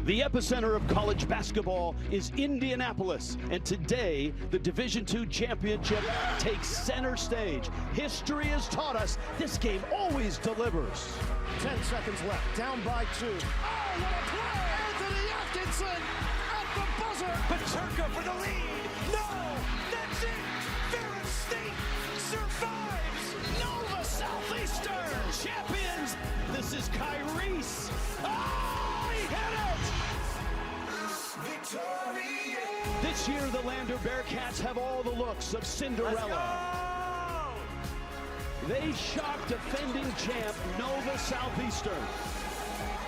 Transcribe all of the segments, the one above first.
The epicenter of college basketball is Indianapolis, and today the Division II championship takes center stage. History has taught us this game always delivers. 10 seconds left, down by 2. Oh, what a play! Anthony Atkinson at the buzzer! Paterka for the lead! No! That's it! Ferris State survives! Nova Southeastern champions! This is Kyrie's. Oh, he hit it! This year, the Lander Bearcats have all the looks of Cinderella. They shocked defending champ Nova Southeastern,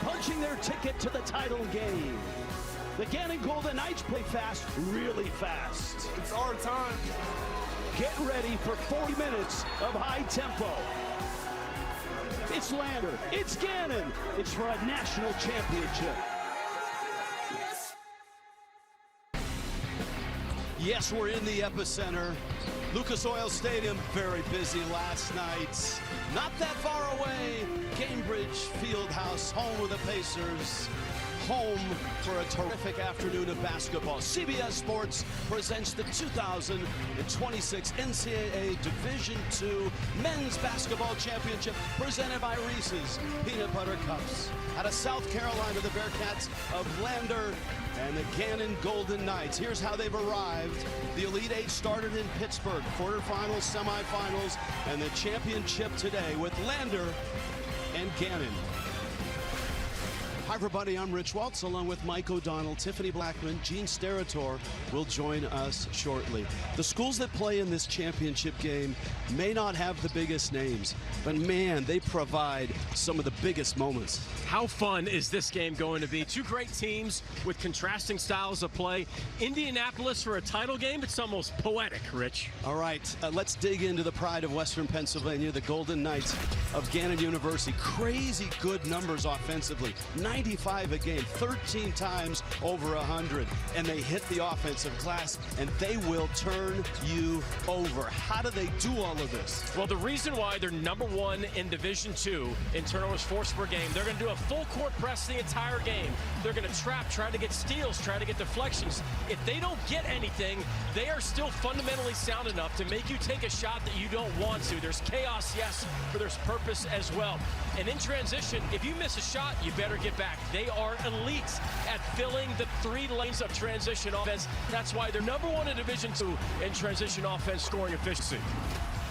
punching their ticket to the title game. The Gannon Golden Knights play fast, really fast. It's our time. Get ready for 40 minutes of high tempo. It's Lander, it's Gannon, it's for a national championship. Yes, we're in the epicenter. Lucas Oil Stadium, very busy last night. Not that far away, Cambridge Fieldhouse, home of the Pacers. Home for a terrific afternoon of basketball. CBS Sports presents the 2026 NCAA Division II Men's Basketball Championship presented by Reese's Peanut Butter Cups. Out of South Carolina, the Bearcats of Lander and the Gannon Golden Knights. Here's how they've arrived. The Elite Eight started in Pittsburgh, quarterfinals, semifinals, and the championship today with Lander and Gannon. Hi everybody, I'm Rich Waltz along with Mike O'Donnell, Tiffany Blackman, Gene Steratore will join us shortly. The schools that play in this championship game may not have the biggest names, but man, they provide some of the biggest moments. How fun is this game going to be? Two great teams with contrasting styles of play. Indianapolis for a title game, it's almost poetic, Rich. All right, let's dig into the pride of Western Pennsylvania, the Golden Knights of Gannon University. Crazy good numbers offensively. 95 a game, 13 times over 100, and they hit the offensive glass, and they will turn you over. How do they do all of this? Well, the reason why they're #1 in Division II in turnovers forced per game, they're going to do a full court press the entire game. They're going to trap, try to get steals, try to get deflections. If they don't get anything, they are still fundamentally sound enough to make you take a shot that you don't want to. There's chaos, yes, but there's purpose as well. And in transition, if you miss a shot, you better get back. They are elite at filling the 3 lanes of transition offense. That's why they're #1 in Division II in transition offense scoring efficiency.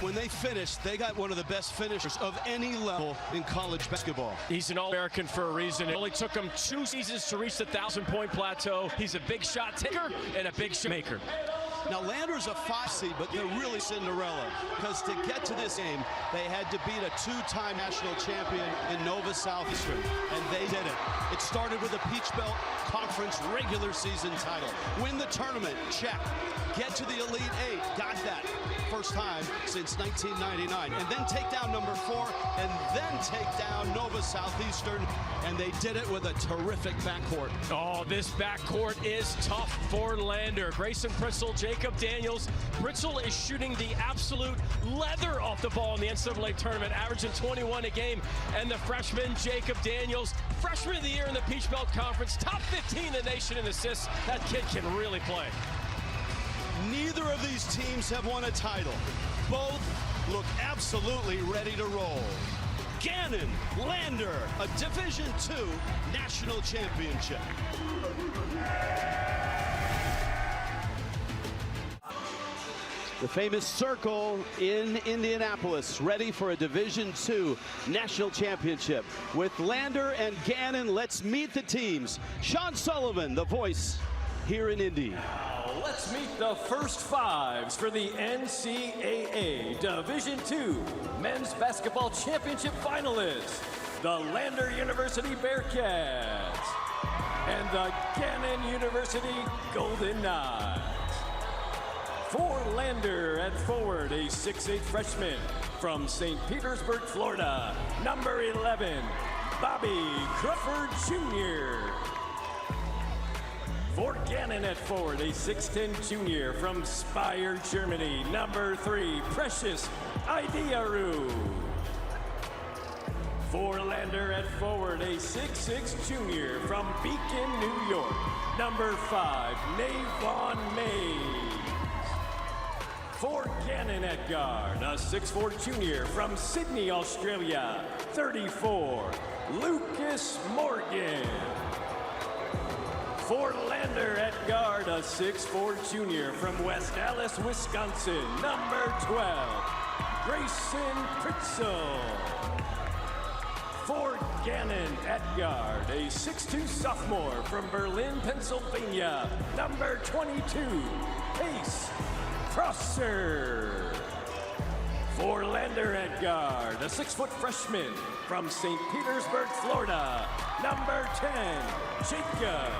When they finished, they got one of the best finishers of any level in college basketball. He's an All-American for a reason. It only took him 2 seasons to reach the 1,000-point plateau. He's a big shot taker and a big shot maker. Now, Lander's a 5 seed, but they're really Cinderella, because to get to this game, they had to beat a 2-time national champion in Nova Southeastern, and they did it. It started with a Peach Belt Conference regular season title. Win the tournament, check. Get to the Elite Eight, got that. First time since 1999. And then take down number 4, and then take down Nova Southeastern, and they did it with a terrific backcourt. Oh, this backcourt is tough for Lander. Grayson Pritzel, Jacob Daniels. Pritzel is shooting the absolute leather off the ball in the NCAA tournament, averaging 21 a game. And the freshman, Jacob Daniels, freshman of the year in the Peach Belt Conference, top 15 in the nation in assists. That kid can really play. Neither of these teams have won a title. Both look absolutely ready to roll. Gannon, Lander, a Division II national championship. The famous circle in Indianapolis, ready for a Division II national championship. With Lander and Gannon, let's meet the teams. Sean Sullivan, the voice here in Indy. Let's meet the first 5s for the NCAA Division II Men's Basketball Championship finalists, the Lander University Bearcats and the Gannon University Golden Knights. For Lander at forward, a 6'8" freshman from St. Petersburg, Florida, number 11, Bobby Crawford Jr. For Gannon at forward, a 6'10" junior from Speyer, Germany, number 3, Precious Idiaru. For Lander at forward, a 6'6" junior from Beacon, New York, number 5, Navon Mays. For Gannon at guard, a 6'4" junior from Sydney, Australia, 34, Lucas Morgan. For Lander at guard, a 6'4" junior from West Allis, Wisconsin, number 12, Grayson Pritzel. For Gannon at guard, a 6'2" sophomore from Berlin, Pennsylvania, number 22, Pace Prosser. For Lander at guard, a 6-foot freshman from St. Petersburg, Florida, number 10, Jacob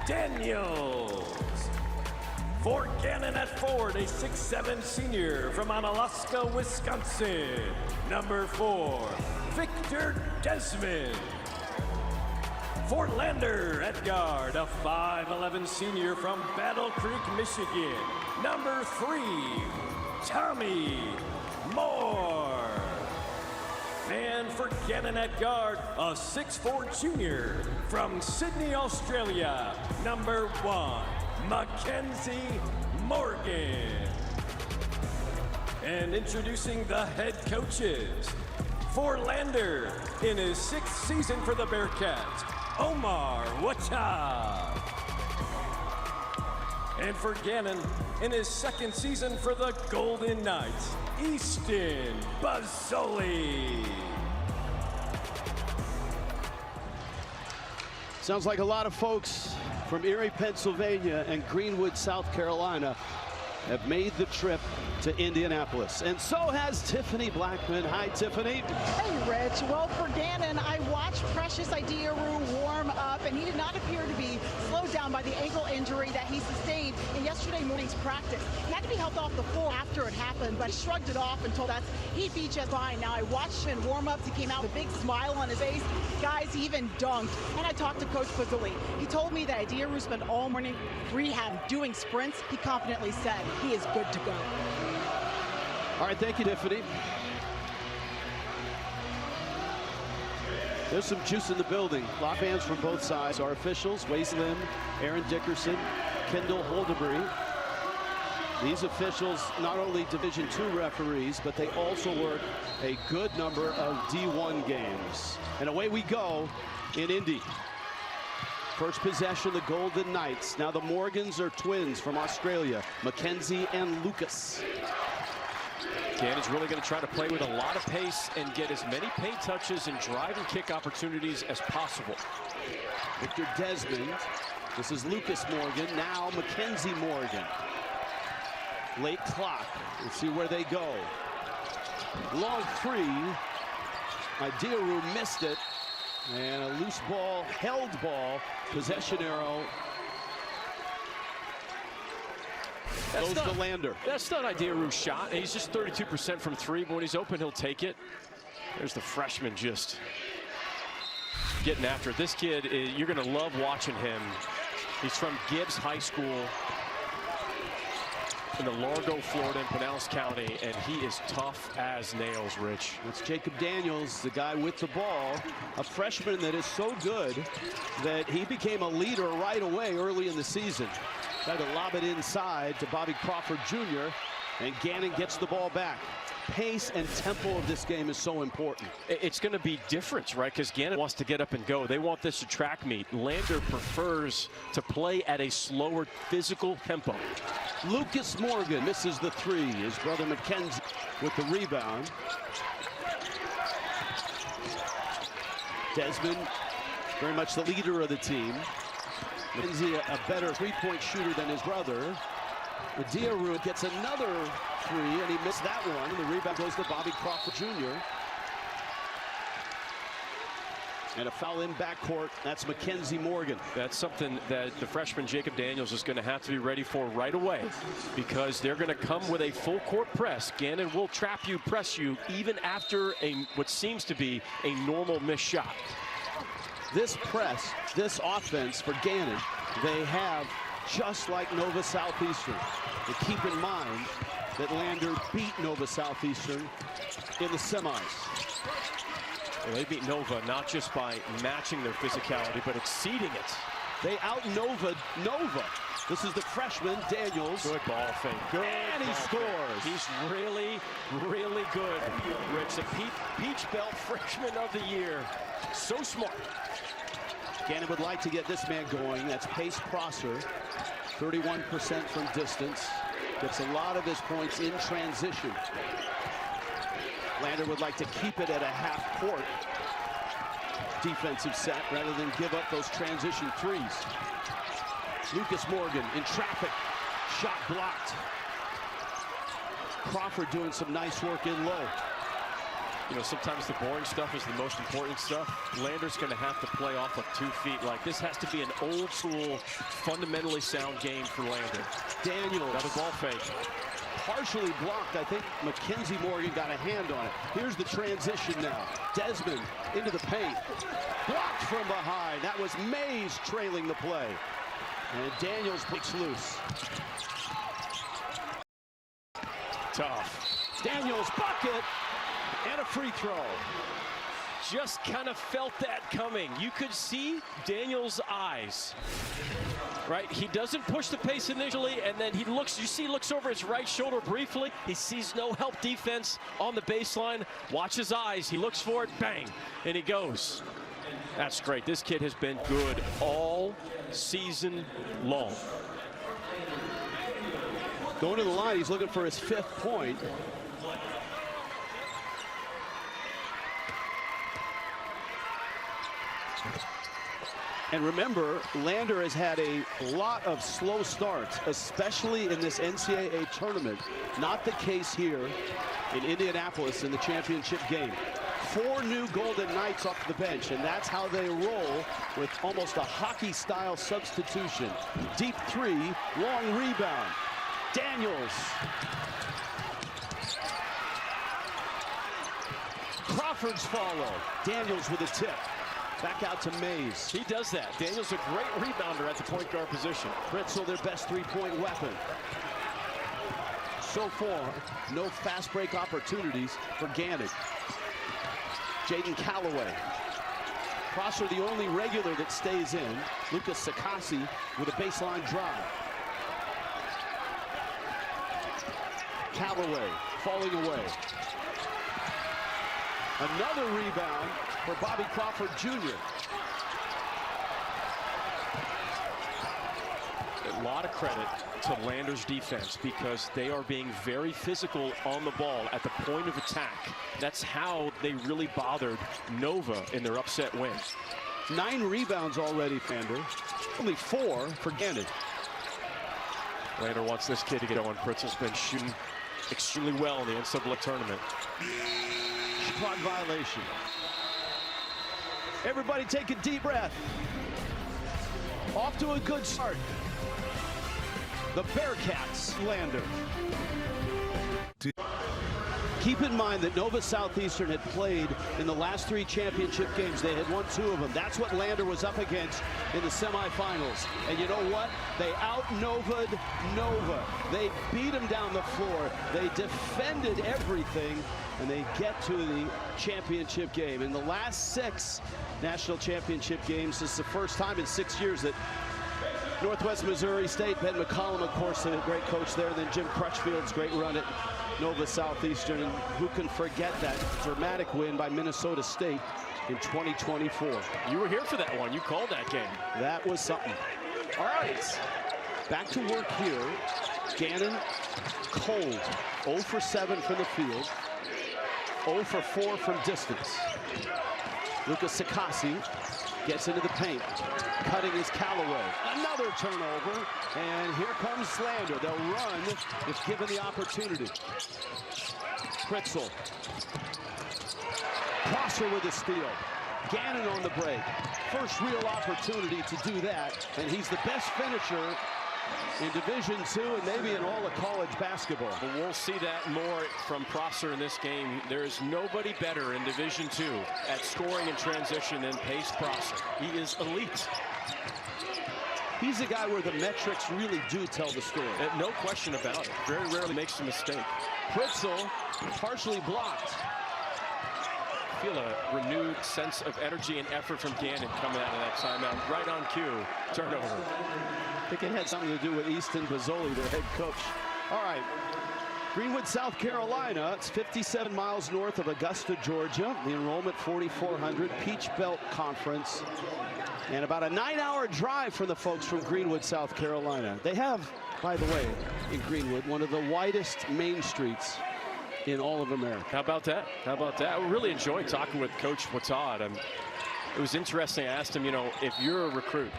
Daniels. For Gannon at forward, a 6'7" senior from Onalaska, Wisconsin, number 4, Victor Desmond. For Lander at guard, a 5'11" senior from Battle Creek, Michigan, number 3, Tommy Moore. And for Gannon at guard, a 6'4" junior from Sydney, Australia, number 1, Mackenzie Morgan. And introducing the head coaches. For Lander, in his 6th season for the Bearcats, Omar Wata. And for Gannon, in his 2nd season for the Golden Knights, Easton Bazzoli. Sounds like a lot of folks from Erie, Pennsylvania and Greenwood, South Carolina have made the trip to Indianapolis. And so has Tiffany Blackman. Hi, Tiffany. Hey, Rich. Well, for Gannon, I watched Precious Idearu warm up, and he did not appear to be slowed down by the ankle injury that he sustained in yesterday morning's practice. He had to be helped off the floor after it happened, but he shrugged it off and told us he'd be just fine. Now, I watched him in warm-ups. He came out with a big smile on his face. Guys, he even dunked. And I talked to Coach Bazzoli. He told me that Idearu spent all morning rehab doing sprints. He confidently said he is good to go. All right, thank you, Tiffany. There's some juice in the building. A lot of fans from both sides. Our officials, Waze Lim, Aaron Dickerson, Kendall Holdebury. These officials, not only Division II referees, but they also work a good number of D1 games. And away we go in Indy. First possession, the Golden Knights. Now the Morgans are twins from Australia, Mackenzie and Lucas. Gannon's really going to try to play with a lot of pace and get as many paint touches and drive and kick opportunities as possible. Victor Desmond. This is Lucas Morgan, now Mackenzie Morgan. Late clock. Let's see where they go. Long three. Idearu missed it. And a loose ball, held ball, possession arrow. Goes to Lander. That's not Idearu's shot. And he's just 32% from 3, but when he's open, he'll take it. There's the freshman just getting after it. This kid, you're going to love watching him. He's from Gibbs High School in the Largo, Florida, in Pinellas County, and he is tough as nails, Rich. It's Jacob Daniels, the guy with the ball, a freshman that is so good that he became a leader right away early in the season. Tried to lob it inside to Bobby Crawford Jr., and Gannon gets the ball back. Pace and tempo of this game is so important. It's going to be different, right? Because Gannon wants to get up and go. They want this a track meet. Lander prefers to play at a slower physical tempo. Lucas Morgan misses the 3. His brother Mackenzie with the rebound. Desmond, very much the leader of the team. Mackenzie, a better three-point shooter than his brother. Idearu gets another 3, and he missed that one. The rebound goes to Bobby Crawford Jr. And a foul in backcourt. That's Mackenzie Morgan. That's something that the freshman Jacob Daniels is going to have to be ready for right away, because they're going to come with a full court press. Gannon will trap you, press you, even after what seems to be a normal missed shot. This press, this offense for Gannon, they have just like Nova Southeastern. But keep in mind that Lander beat Nova Southeastern in the semis. Well, they beat Nova not just by matching their physicality, but exceeding it. They out-Nova'd Nova. This is the freshman, Daniels. Good ball fake. Good and he ball scores. Fake. He's really, really good. Rich, the Peach Belt Freshman of the Year. So smart. Gannon would like to get this man going. That's Pace Prosser. 31% from distance. Gets a lot of his points in transition. Lander would like to keep it at a half-court defensive set rather than give up those transition threes. Lucas Morgan in traffic. Shot blocked. Crawford doing some nice work in low. You know, sometimes the boring stuff is the most important stuff. Lander's going to have to play off of 2 feet. Like, this has to be an old school, fundamentally sound game for Lander. Daniels. Another ball fake. Partially blocked. I think Mackenzie Morgan got a hand on it. Here's the transition now. Desmond into the paint. Blocked from behind. That was Mays trailing the play. And Daniels breaks loose. Tough. Daniels bucket and a free throw. Just kind of felt that coming. You could see Daniels' eyes. Right, he doesn't push the pace initially, and then he looks, he looks over his right shoulder briefly. He sees no help defense on the baseline. Watch his eyes, he looks for it, bang, and he goes. That's great. This kid has been good all season long. Going to the line, he's looking for his 5th point. And remember, Lander has had a lot of slow starts, especially in this NCAA tournament. Not the case here in Indianapolis in the championship game. 4 new Golden Knights off the bench, and that's how they roll with almost a hockey-style substitution. Deep 3, long rebound. Daniels. Crawford's follow. Daniels with a tip. Back out to Mays. He does that. Daniels a great rebounder at the point guard position. Fritzl, their best 3-point weapon. So far, no fast break opportunities for Gannon. Jaden Calloway. Prosser, the only regular that stays in. Lucas Sakasi with a baseline drive. Calloway falling away. Another rebound for Bobby Crawford Jr. A lot of credit to Lander's defense because they are being very physical on the ball at the point of attack. That's how they really bothered Nova in their upset win. 9 rebounds already, Fander. Only 4 for Gannon. Lander wants this kid to get going. Fritzl's been shooting extremely well in the NCAA tournament. Clock violation. Everybody take a deep breath. Off to a good start. The Bearcats, Lander. Keep in mind that Nova Southeastern had played in the last 3 championship games. They had won 2 of them. That's what Lander was up against in the semifinals. And you know what? They out-Nova'd Nova. They beat them down the floor. They defended everything, and they get to the championship game. In the last 6 national championship games, this is the first time in 6 years that Northwest Missouri State, Ben McCollum, of course, a great coach there, then Jim Crutchfield's great run at Nova Southeastern, and who can forget that dramatic win by Minnesota State in 2024. You were here for that one. You called that game. That was something. All right, back to work here. Gannon, cold, 0 for 7 from the field, 0 for 4 from distance. Lucas Sakasi gets into the paint. Cutting is Calloway. Another turnover, and here comes Lander. They'll run if given the opportunity. Fritzl. Prosser with a steal. Gannon on the break. First real opportunity to do that, and he's the best finisher in Division II and maybe in all of college basketball. But we'll see that more from Prosser in this game. There is nobody better in Division II at scoring in transition than Pace Prosser. He is elite. He's a guy where the metrics really do tell the story. No question about it. Very rarely makes a mistake. Fritzl partially blocked. feel a renewed sense of energy and effort from Gannon coming out of that timeout. Right on cue, turnover. I think it had something to do with Easton Bozzoli, their head coach. All right. Greenwood, South Carolina. It's 57 miles north of Augusta, Georgia. The enrollment 4,400, Peach Belt Conference. And about a 9-hour drive for the folks from Greenwood, South Carolina. They have, by the way, in Greenwood, one of the widest main streets in all of America. How about that? How about that? I really enjoyed talking with Coach Watad. It was interesting. I asked him, if you're a recruit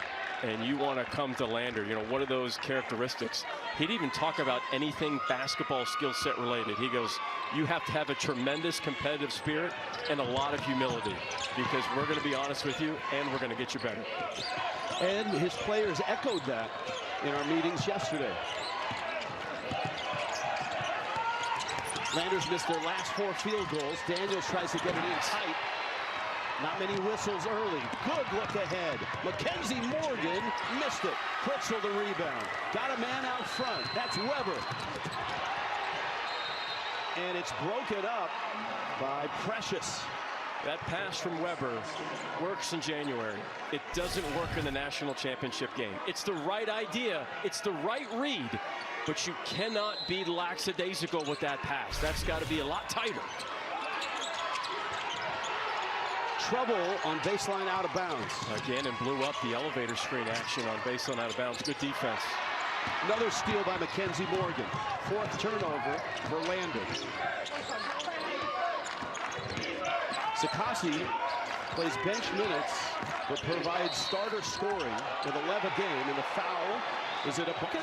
and you want to come to Lander, what are those characteristics? He'd even talk about anything basketball skill set related. He goes, you have to have a tremendous competitive spirit and a lot of humility, because we're going to be honest with you and we're going to get you better. And his players echoed that in our meetings yesterday. Landers missed their last 4 field goals. Daniels tries to get it in tight. Not many whistles early. Good look ahead. Mackenzie Morgan missed it. Pritzel the rebound. Got a man out front. That's Weber. And it's broken up by Precious. That pass from Weber works in January. It doesn't work in the national championship game. It's the right idea. It's the right read. But you cannot be lackadaisical with that pass. That's got to be a lot tighter. Trouble on baseline out of bounds. Gannon blew up the elevator screen action on baseline out of bounds. Good defense. Another steal by Mackenzie Morgan. 4th turnover for Lander. Sakasi plays bench minutes, but provides starter scoring with 11 a game. And the foul, is it a bucket?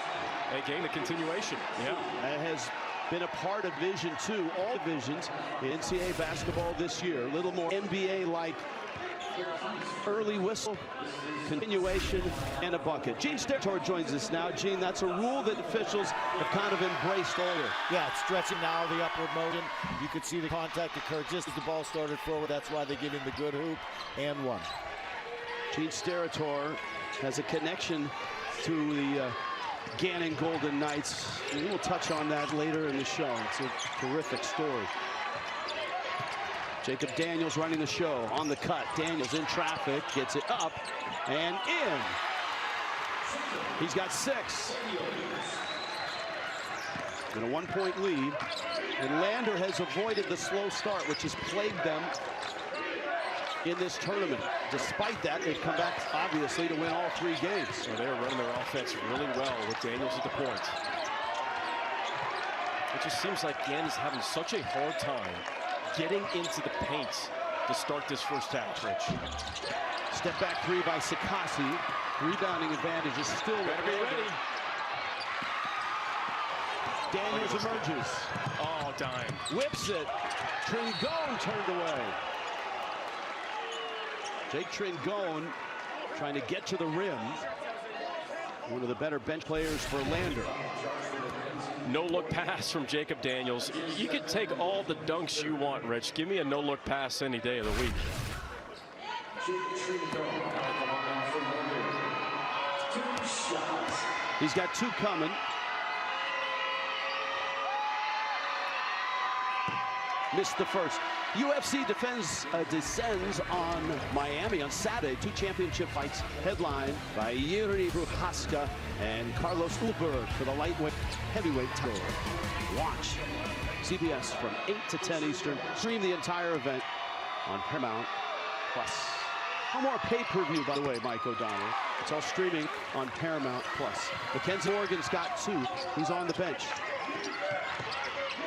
Again, a continuation. Yeah. That has been a part of Division II, all divisions in NCAA basketball this year. A little more NBA-like early whistle, continuation, and a bucket. Gene Steratore joins us now. Gene, that's a rule that officials have kind of embraced older. Yeah, it's stretching now, the upward motion. You could see the contact occur just as the ball started forward. That's why they give him the good hoop and one. Gene Steratore has a connection to the Gannon Golden Knights. We will touch on that later in the show. It's a terrific story. Jacob Daniels running the show on the cut. Daniels in traffic, gets it up and in. He's got 6. And a 1-point lead. And Lander has avoided the slow start, which has plagued them in this tournament. Despite that, they've come back, obviously, to win all 3 games. So they're running their offense really well with Daniels at the point. It just seems like Gannon's having such a hard time getting into the paint to start this first half, Rich. Step back 3 by Sakasi. Rebounding advantage is still Better be ready. Daniels emerges. Oh, dime. Whips it. Tringone turned away. Jake Tringone trying to get to the rim. One of the better bench players for Lander. No-look pass from Jacob Daniels. You can take all the dunks you want, Rich. Give me a no-look pass any day of the week. He's got 2 coming. Missed the first. UFC descends on Miami on Saturday. 2 championship fights headlined by Jiří Procházka and Carlos Ulberg for the lightweight heavyweight title. Watch CBS from 8 to 10 Eastern. Stream the entire event on Paramount Plus. No more pay-per-view, by the way, Mike O'Donnell. It's all streaming on Paramount Plus. Mackenzie Morgan's got 2. He's on the bench.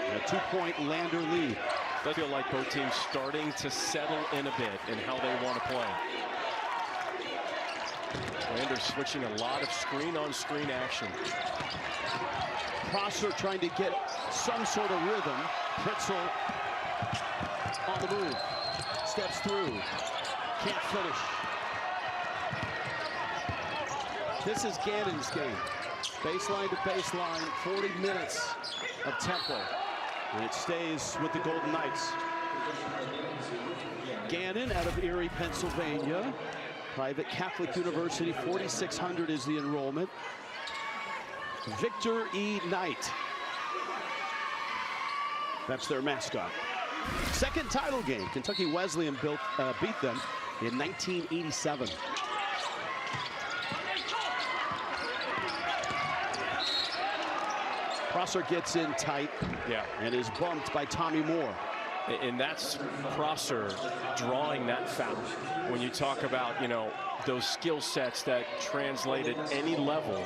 And a 2-point Lander lead. I feel like both teams starting to settle in a bit in how they want to play. Lander switching a lot of screen-on-screen action. Prosser trying to get some sort of rhythm. Pritzel on the move. Steps through. Can't finish. This is Gannon's game. Baseline to baseline, 40 minutes of tempo. And it stays with the Golden Knights. Gannon out of Erie, Pennsylvania. Private Catholic University, 4,600 is the enrollment. Victor E. Knight. That's their mascot. Second title game. Kentucky Wesleyan beat them in 1987. Prosser gets in tight, and is bumped by Tommy Moore. And that's Prosser drawing that foul. When you talk about, you know, those skill sets that translate at any level,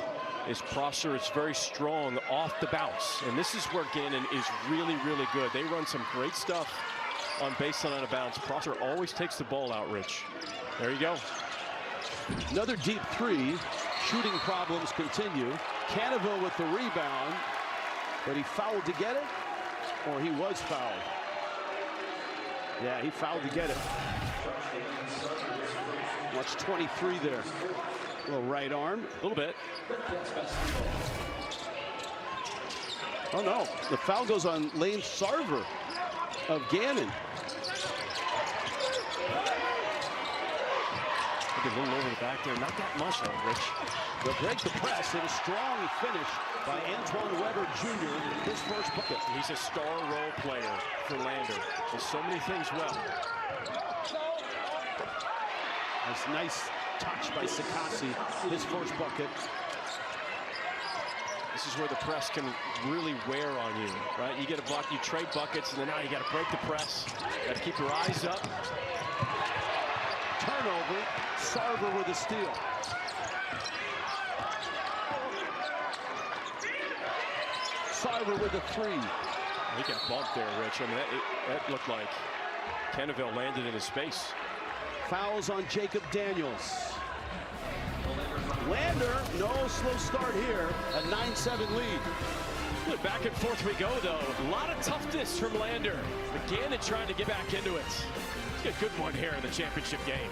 is Prosser is very strong off the bounce. And this is where Gannon is really, really good. They run some great stuff on baseline out of bounds. Prosser always takes the ball out, Rich. There you go. Another deep three. Shooting problems continue. Cannaville with the rebound. But he fouled to get it, or he was fouled? Yeah, he fouled to get it. Watch 23 there. A little right arm. A little bit. Oh, no. The foul goes on Lane Sarver of Gannon. A little over the back there. Not that much, though, Rich. They'll break the press and a strong finish by Antoine Weber Jr. His first bucket. He's a star role player for Lander. Does so many things well. That's a nice touch by Sakasi. His first bucket. This is where the press can really wear on you, right? You get a bucket, you trade buckets, and then now you got to break the press. Got to keep your eyes up. Turnover. Sarver with a steal. Sarver with a three. He got bumped there, Rich. I mean, that looked like Cannaville landed in his space. Fouls on Jacob Daniels. Lander, no slow start here. A 9-7 lead. Good, back and forth we go, though. A lot of toughness from Lander. But Gannon trying to get back into it. He's got a good one here in the championship game.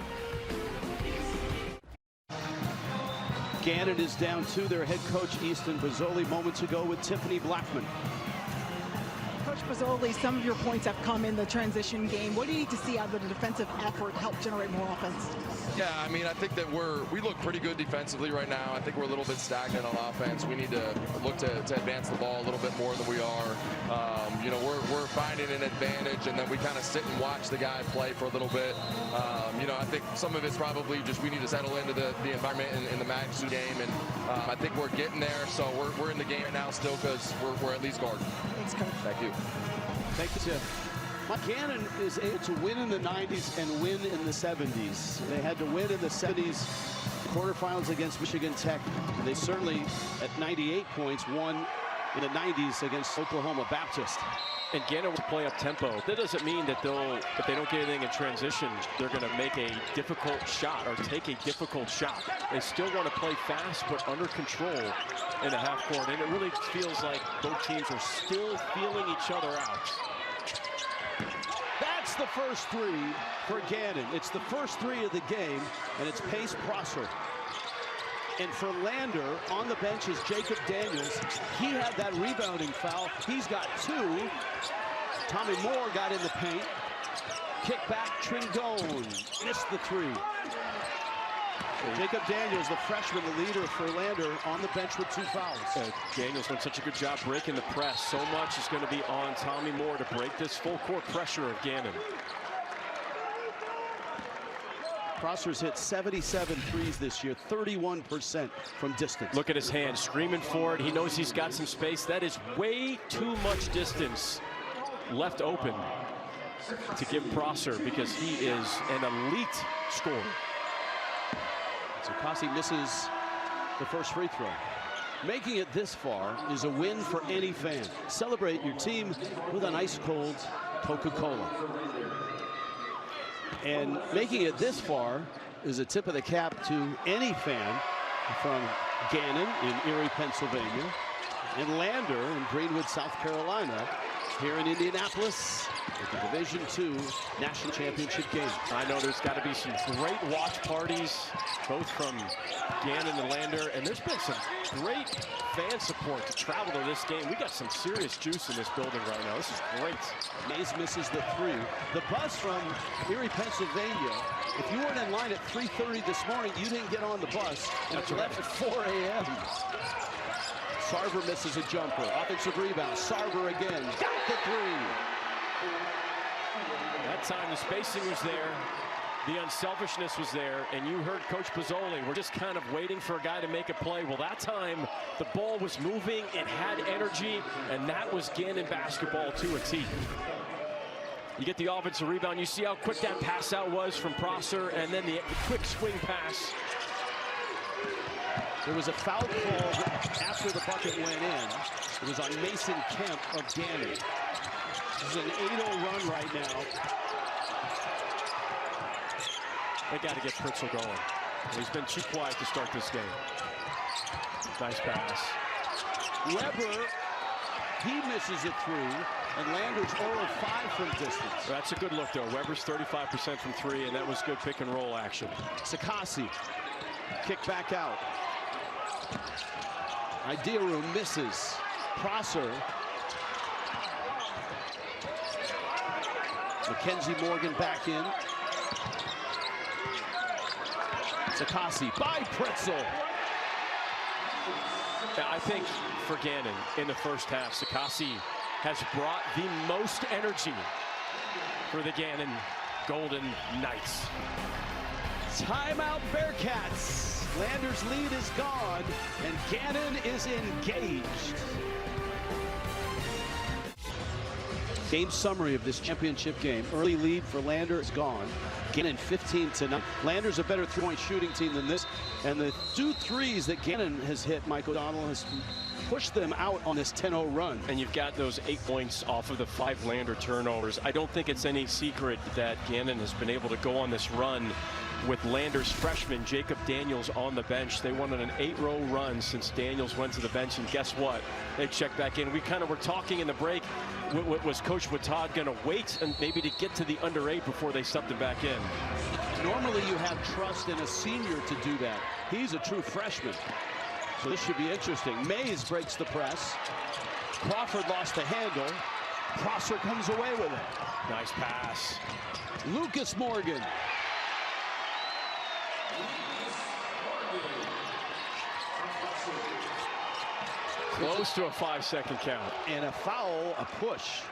Gannon is down to their head coach, Easton Bozzoli, moments ago with Tiffany Blackman. Coach Bozzoli, some of your points have come in the transition game. What do you need to see out of the defensive effort to help generate more offense? Yeah, I mean, I think that we look pretty good defensively right now. I think we're a little bit stagnant on offense. We need to look to advance the ball a little bit more than we are. You know, we're finding an advantage, and then we kind of sit and watch the guy play for a little bit. You know, I think some of it's probably just we need to settle into the environment in the magnitude game, and I think we're getting there. So we're in the game now still because we're at least guarding. Thanks, Coach. Thank you. Thank you, Tiff. Gannon is able to win in the 90s and win in the 70s. They had to win in the 70s quarterfinals against Michigan Tech. They certainly, at 98 points, won in the 90s against Oklahoma Baptist. And Gannon will play up tempo. That doesn't mean that if they don't get anything in transition, they're going to make a difficult shot or take a difficult shot. They still want to play fast, but under control in the half court. And it really feels like both teams are still feeling each other out. That's the first three for Gannon. It's the first three of the game, and it's Pace Prosser. And for Lander, on the bench is Jacob Daniels. He had that rebounding foul. He's got two. Tommy Moore got in the paint. Kick back, Trindone missed the three. Jacob Daniels, the freshman, the leader for Lander, on the bench with two fouls. Daniels done such a good job breaking the press. So much is going to be on Tommy Moore to break this full court pressure of Gannon. Prosser's hit 77 threes this year, 31% from distance. Look at his hand, screaming for it. He knows he's got some space. That is way too much distance left open to give Prosser because he is an elite scorer. So Kasi misses the first free throw. Making it this far is a win for any fan. Celebrate your team with an ice-cold Coca-Cola. And making it this far is a tip of the cap to any fan from Gannon in Erie, Pennsylvania, and Lander in Greenwood, South Carolina, here in Indianapolis at the Division II National Championship game. I know there's got to be some great watch parties, both from Gannon and Lander, and there's been some great fan support to travel to this game. We got some serious juice in this building right now. This is great. Mays misses the three. The bus from Erie, Pennsylvania, if you weren't in line at 3:30 this morning, you didn't get on the bus, and it left at 4 a.m. Sarver misses a jumper. Offensive rebound. Sarver again. Got the three. That time the spacing was there. The unselfishness was there, and you heard Coach Pizzoli, we're just kind of waiting for a guy to make a play. Well, that time, the ball was moving, it had energy, and that was Gannon basketball to a T. You get the offensive rebound, you see how quick that pass out was from Prosser, and then the quick swing pass. There was a foul called after the bucket went in. It was on Mason Kemp of Gannon. This is an 8-0 run right now. They got to get Pritzl going. He's been too quiet to start this game. Nice pass. Weber, he misses it through, and Landers 0 of 5 from distance. That's a good look, though. Weber's 35% from 3, and that was good pick and roll action. Sakasi, kick back out. Idearu misses. Prosser. Mackenzie Morgan back in. Sakasi by Pritzl. Yeah, I think for Gannon in the first half, Sakasi has brought the most energy for the Gannon Golden Knights. Timeout Bearcats. Landers' lead is gone, and Gannon is engaged. Game summary of this championship game. Early lead for Lander is gone. Gannon 15-9. Lander's a better three-point shooting team than this, and the 2 threes that Gannon has hit, Mike O'Donnell, has pushed them out on this 10-0 run. And you've got those 8 points off of the 5 Lander turnovers. I don't think it's any secret that Gannon has been able to go on this run with Landers freshman Jacob Daniels on the bench. They won an 8-row run since Daniels went to the bench, and guess what? They checked back in. We kind of were talking in the break, was Coach Watad going to wait and maybe to get to the under 8 before they subbed him back in? Normally you have trust in a senior to do that. He's a true freshman. So this should be interesting. Mays breaks the press. Crawford lost the handle. Prosser comes away with it. Nice pass. Lucas Morgan. Close to a 5-second count. And a foul, a push.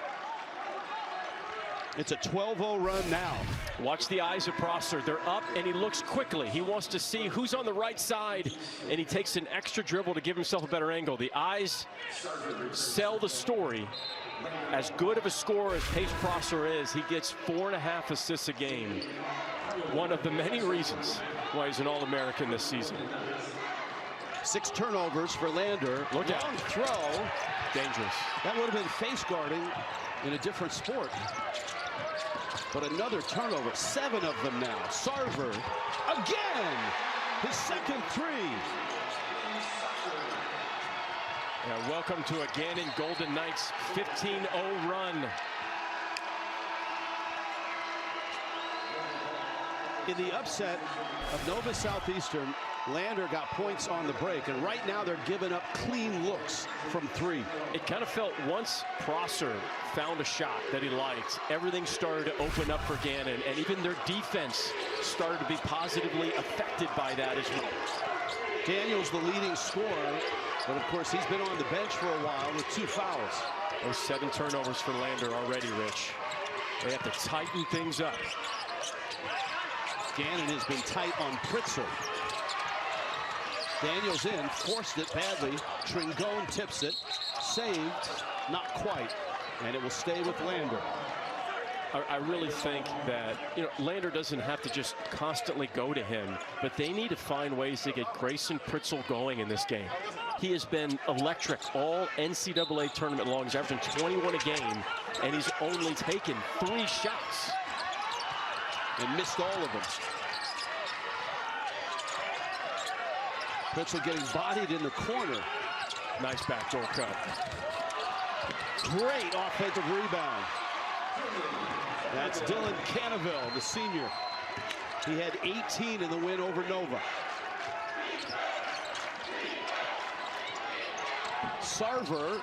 It's a 12-0 run now. Watch the eyes of Prosser. They're up, and he looks quickly. He wants to see who's on the right side, and he takes an extra dribble to give himself a better angle. The eyes sell the story. As good of a scorer as Pace Prosser is, he gets 4.5 assists a game. One of the many reasons why he's an All-American this season. 6 turnovers for Lander. Look out. Long throw. Dangerous. That would have been face guarding in a different sport. But another turnover. 7 of them now. Sarver again. His second 3. Yeah, welcome to a Gannon Golden Knights 15-0 run. In the upset of Nova Southeastern, Lander got points on the break, and right now they're giving up clean looks from 3. It kind of felt once Prosser found a shot that he liked, everything started to open up for Gannon, and even their defense started to be positively affected by that as well. Daniels the leading scorer, but of course he's been on the bench for a while with 2 fouls. Those 7 turnovers for Lander already, Rich. They have to tighten things up. Gannon has been tight on Pritzl. Daniels in, forced it badly. Tringone tips it, saved, not quite, and it will stay with Lander. I really think that, Lander doesn't have to just constantly go to him, but they need to find ways to get Grayson Pritzl going in this game. He has been electric all NCAA tournament long. He's averaging 21 a game, and he's only taken 3 shots. And missed all of them. Pritzl getting bodied in the corner. Nice backdoor cut. Great offensive rebound. That's Dylan Cannaville, the senior. He had 18 in the win over Nova. Sarver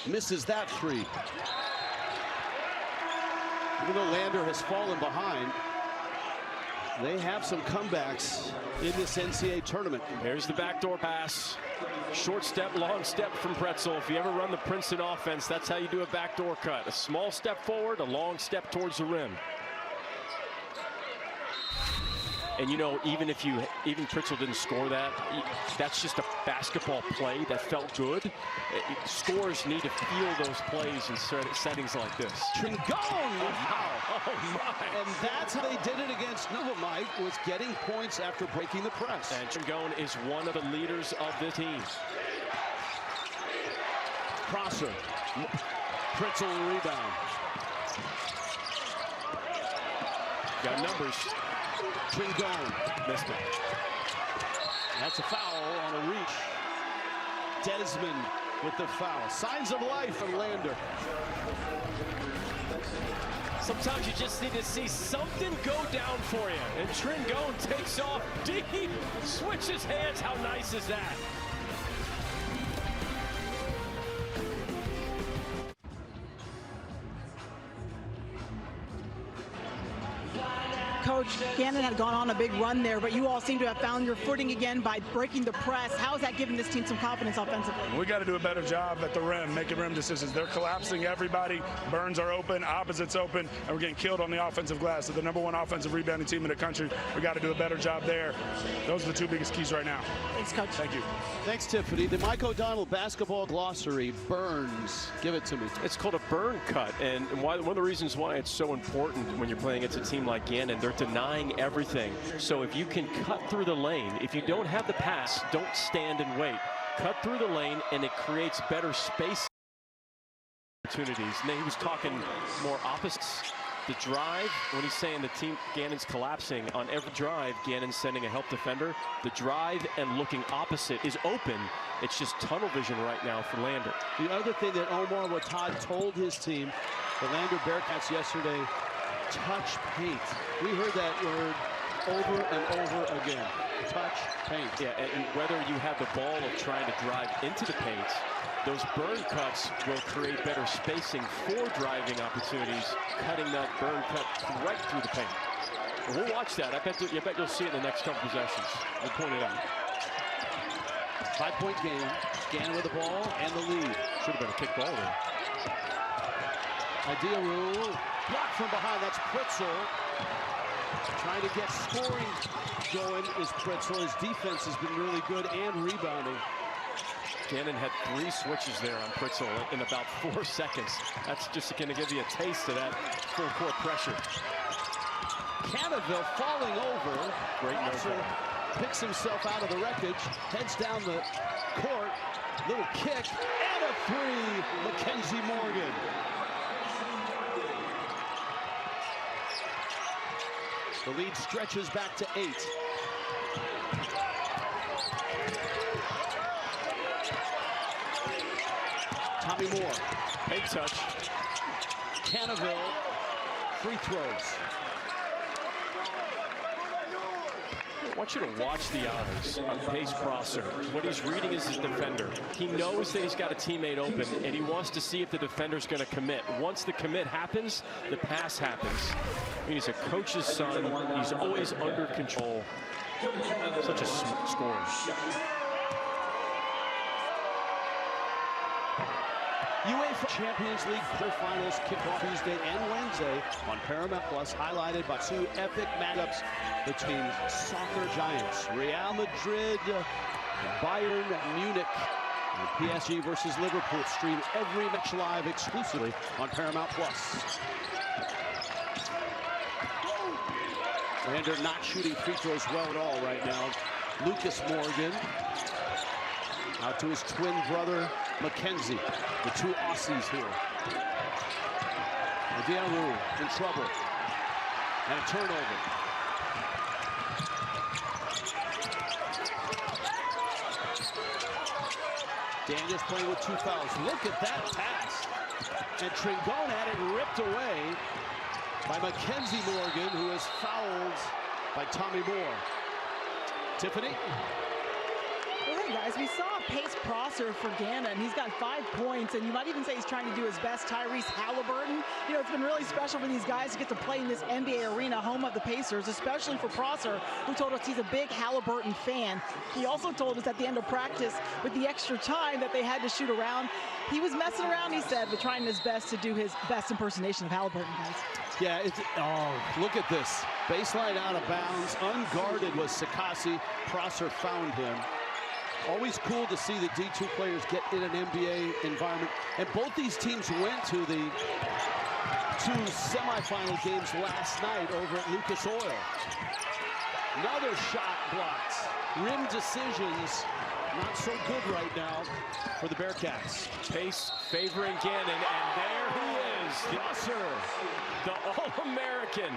misses that 3. Even though Lander has fallen behind, They have some comebacks in this NCAA tournament. There's the backdoor pass. Short step, long step from Pretzel. If you ever run the Princeton offense, that's how you do a backdoor cut. A small step forward, a long step towards the rim. And you know, even Pretzel didn't score that, that's just a basketball play that felt good. Scorers need to feel those plays in settings like this. Tringone! Wow. Oh my. And that's how they did it against Nova. Mike was getting points after breaking the press. And Tringone is one of the leaders of the team. Prosser. Pretzel rebound. Got numbers. Tringone missed it. That's a foul on a reach. Desmond with the foul. Signs of life for Lander. Sometimes you just need to see something go down for you. And Tringone takes off deep, switches hands. How nice is that? Coach, Gannon had gone on a big run there, but you all seem to have found your footing again by breaking the press. How has that given this team some confidence offensively? We got to do a better job at the rim, making rim decisions. They're collapsing everybody. Burns are open, opposites open, and we're getting killed on the offensive glass. So the #1 offensive rebounding team in the country. We got to do a better job there. Those are the two biggest keys right now. Thanks, Coach. Thank you. Thanks, Tiffany. The Mike O'Donnell basketball glossary, Burns. Give it to me. It's called a burn cut, and one of the reasons why it's so important when you're playing against a team like Gannon, they're denying everything. So if you can cut through the lane, if you don't have the pass, don't stand and wait. Cut through the lane, and it creates better space opportunities. And then he was talking more opposites. The drive, when he's saying the team, Gannon's collapsing, on every drive, Gannon's sending a help defender. The drive and looking opposite is open. It's just tunnel vision right now for Lander. The other thing that Omar Watad told his team, the Lander Bearcats yesterday, touch paint. We heard that word over and over again. Touch paint. Yeah, and whether you have the ball of trying to drive into the paint, those burn cuts will create better spacing for driving opportunities, cutting that burn cut right through the paint. And we'll watch that. I bet you'll see it in the next couple possessions. We'll point it out. 5-point game. Gannon with the ball and the lead. Should have been a kick ball there. Idea rule. Blocked from behind. That's Pretzel. Trying to get scoring going is Pretzel. His defense has been really good and rebounding. Gannon had 3 switches there on Pretzel in about 4 seconds. That's just going to give you a taste of that full court pressure. Cannaville falling over. Great Prosser picks himself out of the wreckage, heads down the court, little kick, and a 3, Mackenzie Morgan. The lead stretches back to 8. Tommy Moore. Big touch. Cannaville. Free throws. I want you to watch the eyes on Pace Prosser. What he's reading is his defender. He knows that he's got a teammate open, and he wants to see if the defender's going to commit. Once the commit happens, the pass happens. I mean, he's a coach's son. He's always under control. Such a smart scorer. UEFA Champions League quarterfinals kick off Tuesday and Wednesday on Paramount Plus, highlighted by 2 epic matchups between soccer giants Real Madrid and Bayern Munich, and PSG versus Liverpool. Stream every match live exclusively on Paramount Plus. Lander not shooting free throws well at all right now. Lucas Morgan out to his twin brother Mackenzie, the 2 Aussies here. Diarra in trouble. And a turnover. Daniels playing with 2 fouls. Look at that pass. And Tringone had it ripped away by Mackenzie Morgan, who is fouled by Tommy Moore. Tiffany? Hey guys, As we saw Pace Prosser for Gannon, he's got 5 points, and you might even say he's trying to do his best. Tyrese Halliburton, you know, it's been really special for these guys to get to play in this NBA arena, home of the Pacers, especially for Prosser, who told us he's a big Halliburton fan. He also told us at the end of practice, with the extra time that they had to shoot around, he was messing around, he said, but trying his best to do his best impersonation of Halliburton, guys. Yeah, look at this. Baseline out of bounds, unguarded was Sakasi. Prosser found him. Always cool to see the D2 players get in an NBA environment. And both these teams went to the 2 semifinal games last night over at Lucas Oil. Another shot blocked. Rim decisions, not so good right now for the Bearcats. Pace favoring Gannon, and there he is. Prosser, the All-American.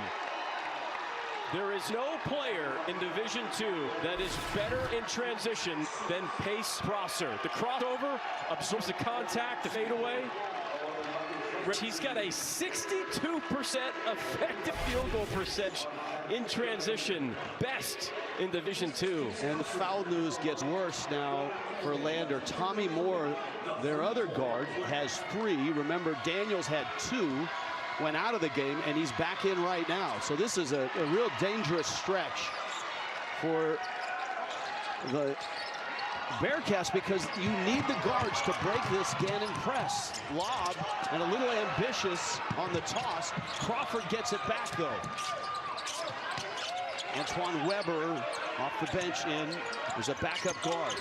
There is no player in Division II that is better in transition than Pace Prosser. The crossover absorbs the contact, the fadeaway. He's got a 62% effective field goal percentage in transition, best in Division II. And the foul news gets worse now for Lander. Tommy Moore, their other guard, has 3. Remember, Daniels had 2. Went out of the game, and he's back in right now. So this is a real dangerous stretch for the Bearcats, because you need the guards to break this Gannon press. Lob, and a little ambitious on the toss. Crawford gets it back, though. Antoine Weber off the bench in. There's a backup guard.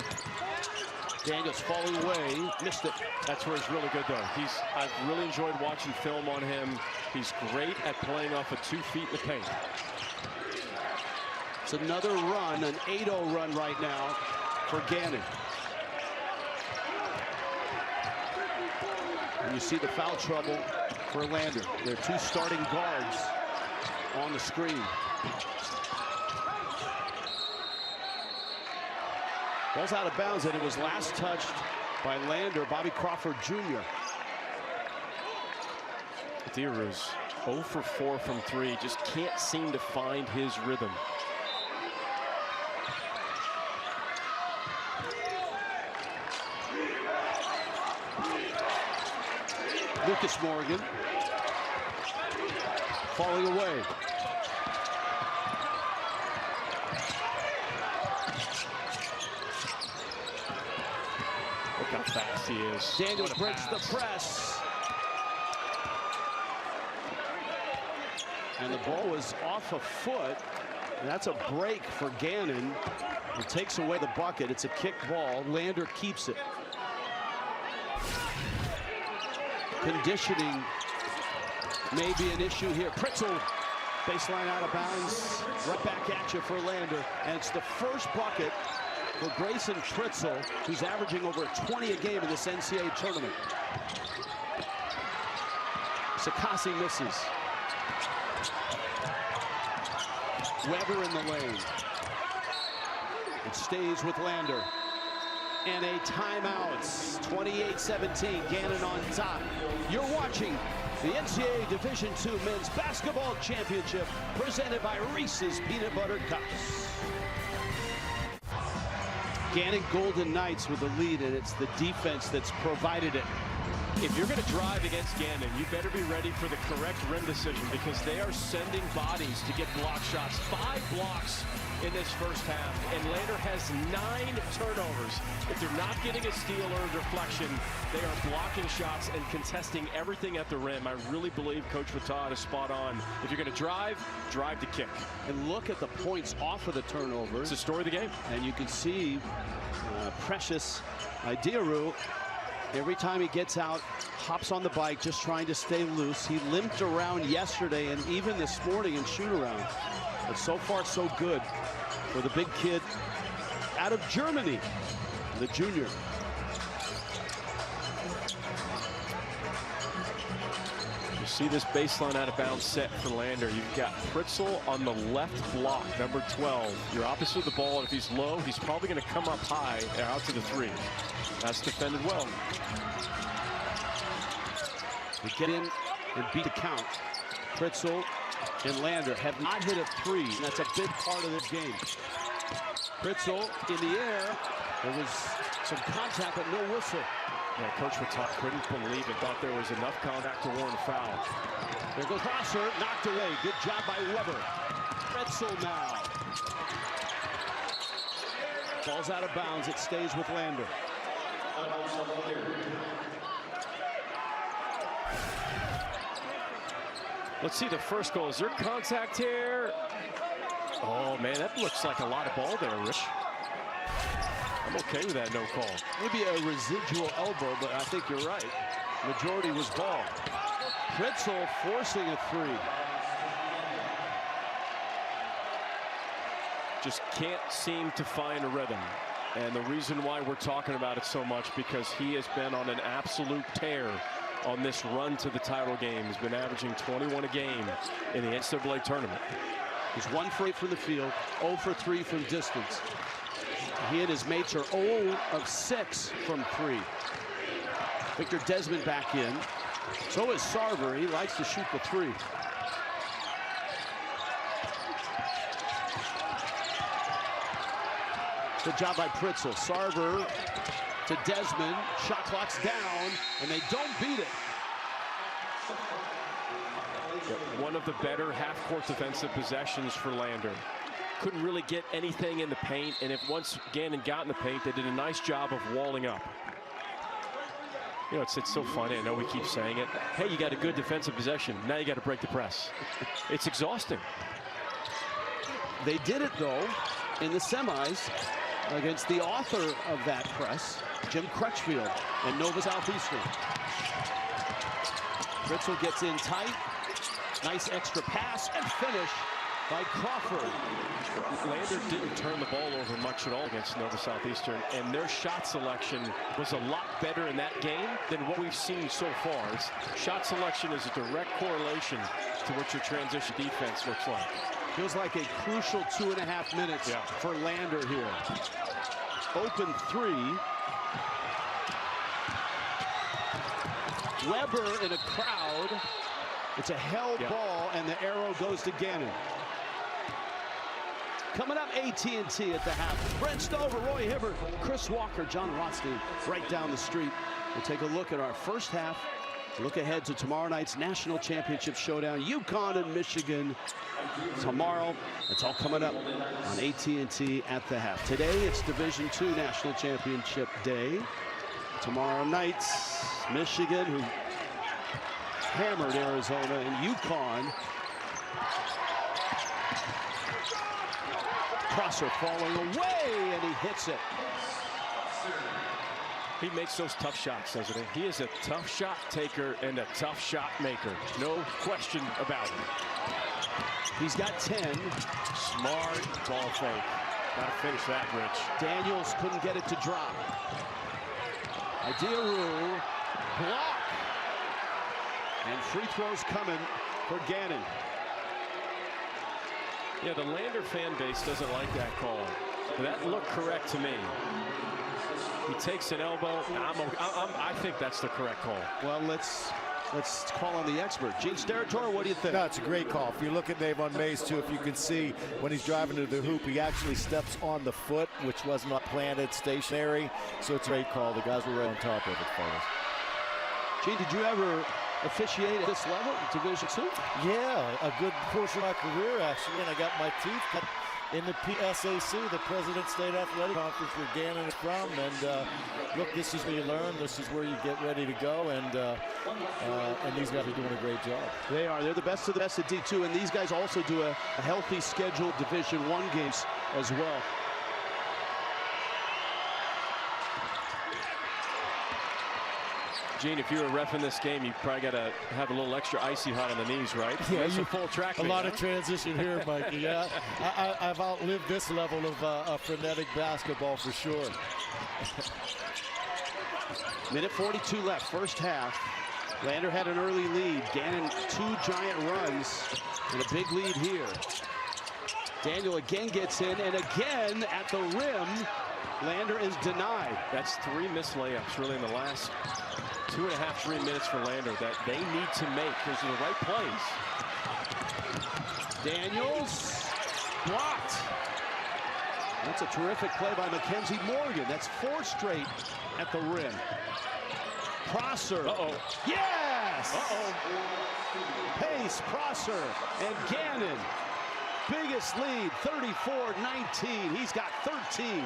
Daniels falling away, missed it. That's where he's really good, though. I've really enjoyed watching film on him. He's great at playing off of 2 feet in the paint. It's another run, an 8-0 run right now for Gannon. And you see the foul trouble for Lander. Their 2 starting guards on the screen. Ball's out of bounds, and it was last touched by Lander, Bobby Crawford Jr. Diru's 0 for 4 from 3, just can't seem to find his rhythm. Lucas Morgan falling away. Look how fast he is. Daniels breaks the press. And the ball was off a foot. And that's a break for Gannon. It takes away the bucket. It's a kick ball. Lander keeps it. Conditioning may be an issue here. Pritzel, baseline out of bounds. Right back at you for Lander. And it's the first bucket for Grayson Pritzel, who's averaging over 20 a game in this NCAA tournament. Sakasi misses. Weber in the lane. It stays with Lander. And a timeout. 28-17, Gannon on top. You're watching the NCAA Division II Men's Basketball Championship, presented by Reese's Peanut Butter Cups. Gannon Golden Knights with the lead, and it's the defense that's provided it. If you're going to drive against Gannon, you better be ready for the correct rim decision, because they are sending bodies to get block shots. 5 blocks in this first half, and Lander has 9 turnovers. If they're not getting a steal or a deflection, they are blocking shots and contesting everything at the rim. I really believe Coach Fatah is spot on. If you're going to drive to kick. And look at the points off of the turnovers. It's the story of the game. And you can see Precious Diru, every time he gets out, hops on the bike, just trying to stay loose. He limped around yesterday and even this morning in shoot-around. But so far, so good for the big kid out of Germany, the junior. You see this baseline out of bounds set for Lander. You've got Pritzel on the left block, number 12. You're opposite of the ball, and if he's low, he's probably going to come up high and out to the 3. That's defended well. We get in and beat the count. Pritzel and Lander have not hit a 3. And that's a big part of this game. Pritzel in the air, There was some contact, but no whistle. Yeah, Coach Matok couldn't believe it. Thought there was enough contact to warrant a foul. There goes Crosser, knocked away. Good job by Weber. Pretzel now. Ball's out of bounds. It stays with Lander. Let's see the first goal. Is there contact here? Oh, man, that looks like a lot of ball there, Rich. I'm okay with that no call. Maybe a residual elbow, but I think you're right. Majority was ball. Pretzel forcing a three. Just can't seem to find a rhythm. And the reason why we're talking about it so much, because he has been on an absolute tear on this run to the title game. He's been averaging 21 a game in the NCAA tournament. He's 1 for 8 from the field, 0 for 3 from distance. He and his mates are 0 of 6 from 3. Victor Desmond back in. So is Sarver. He likes to shoot the 3. Good job by Pretzel. Sarver to Desmond. Shot clock's down, and they don't beat it. One of the better half-court defensive possessions for Lander. Couldn't really get anything in the paint, and if once Gannon got in the paint, they did a nice job of walling up. You know, it's so funny. I know we keep saying it. Hey, you got a good defensive possession. Now you got to break the press. It's exhausting. They did it, though, in the semis against the author of that press, Jim Crutchfield, and Nova Southeastern. Pretzel gets in tight. Nice extra pass and finish by Crawford. Lander didn't turn the ball over much at all against Nova Southeastern, and their shot selection was a lot better in that game than what we've seen so far. Shot selection is a direct correlation to what your transition defense looks like. Feels like a crucial 2.5 minutes for Lander here. Open 3. Weber in a crowd. It's a held ball, and the arrow goes to Gannon. Coming up, AT&T at the half. Brent Stover, Roy Hibbert, Chris Walker, John Rothstein right down the street. We'll take a look at our first half. Look ahead to tomorrow night's national championship showdown, UConn and Michigan. Tomorrow, it's all coming up on AT&T at the half. Today, it's Division II National Championship Day. Tomorrow night, Michigan, who hammered Arizona, and UConn. Crosser falling away, and he hits it. He makes those tough shots, doesn't he? He is a tough shot taker and a tough shot maker. No question about it. He's got 10. Smart ball fake. Got to finish that, Rich. Daniels couldn't get it to drop. Idearu, block. And free throws coming for Gannon. Yeah, the Lander fan base doesn't like that call. That looked correct to me. He takes an elbow. I think that's the correct call. Well, let's call on the expert. Gene Steratore, what do you think? No, it's a great call. If you look at Navon Mays, too, if you can see when he's driving to the hoop, he actually steps on the foot, which was not planted, stationary. So it's a great call. The guys were right on top of it, fellas. Gene, did you ever officiate at this level, Division II? Yeah, a good portion of my career, actually, and I got my teeth cut in the PSAC, the President's State Athletic Conference, where Gannon is from. And look, this is where you learn. This is where you get ready to go. And these guys are doing a great job. They are. They're the best of the best at D2. And these guys also do a healthy scheduled Division I games as well. Gene, if you were reffing this game, you probably got to have a little extra icy hot on the knees, right? Yeah, you full track. A lot of transition here, Mikey. Yeah, I've outlived this level of frenetic basketball for sure. Minute 42 left, first half. Lander had an early lead. Gannon 2 giant runs and a big lead here. Daniel again gets in, and again at the rim, Lander is denied. That's 3 missed layups really in the last 2.5, 3 minutes for Lander that they need to make. Those are the right plays. Daniels blocked. That's a terrific play by Mackenzie Morgan. That's 4 straight at the rim. Prosser. Yes! Pace, Prosser, and Gannon. Biggest lead, 34-19. He's got 13.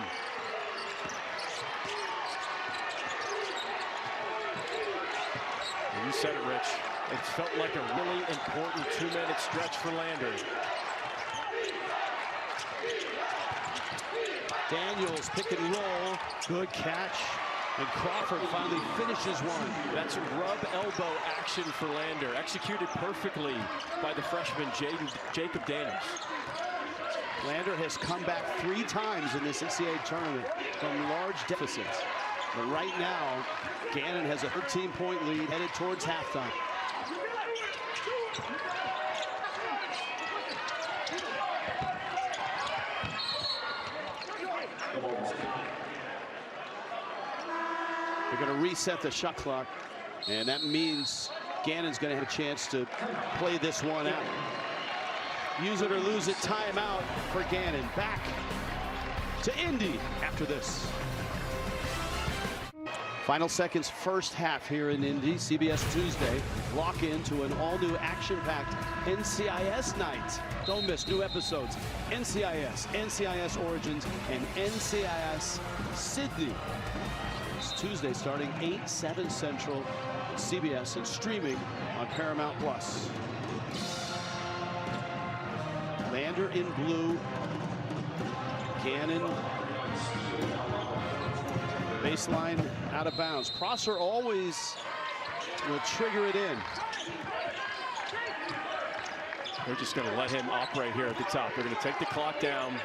You said it, Rich. It felt like a really important 2-minute stretch for Lander. Daniels, pick and roll. Good catch. And Crawford finally finishes one. That's a rub elbow action for Lander. Executed perfectly by the freshman Jacob Daniels. Lander has come back 3 times in this NCAA tournament from large deficits. But right now, Gannon has a 13-point lead headed towards halftime. They're going to reset the shot clock, and that means Gannon's going to have a chance to play this one out. Use it or lose it, timeout for Gannon. Back to Indy after this. Final seconds, first half here in Indy, CBS Tuesday. Lock into an all-new action-packed NCIS night. Don't miss new episodes. NCIS, NCIS Origins, and NCIS Sydney. It's Tuesday starting 8/7 Central, CBS, and streaming on Paramount+. Lander in blue. Gannon. Baseline out of bounds. Prosser always will trigger it in. They're just going to let him operate here at the top. They're going to take the clock down.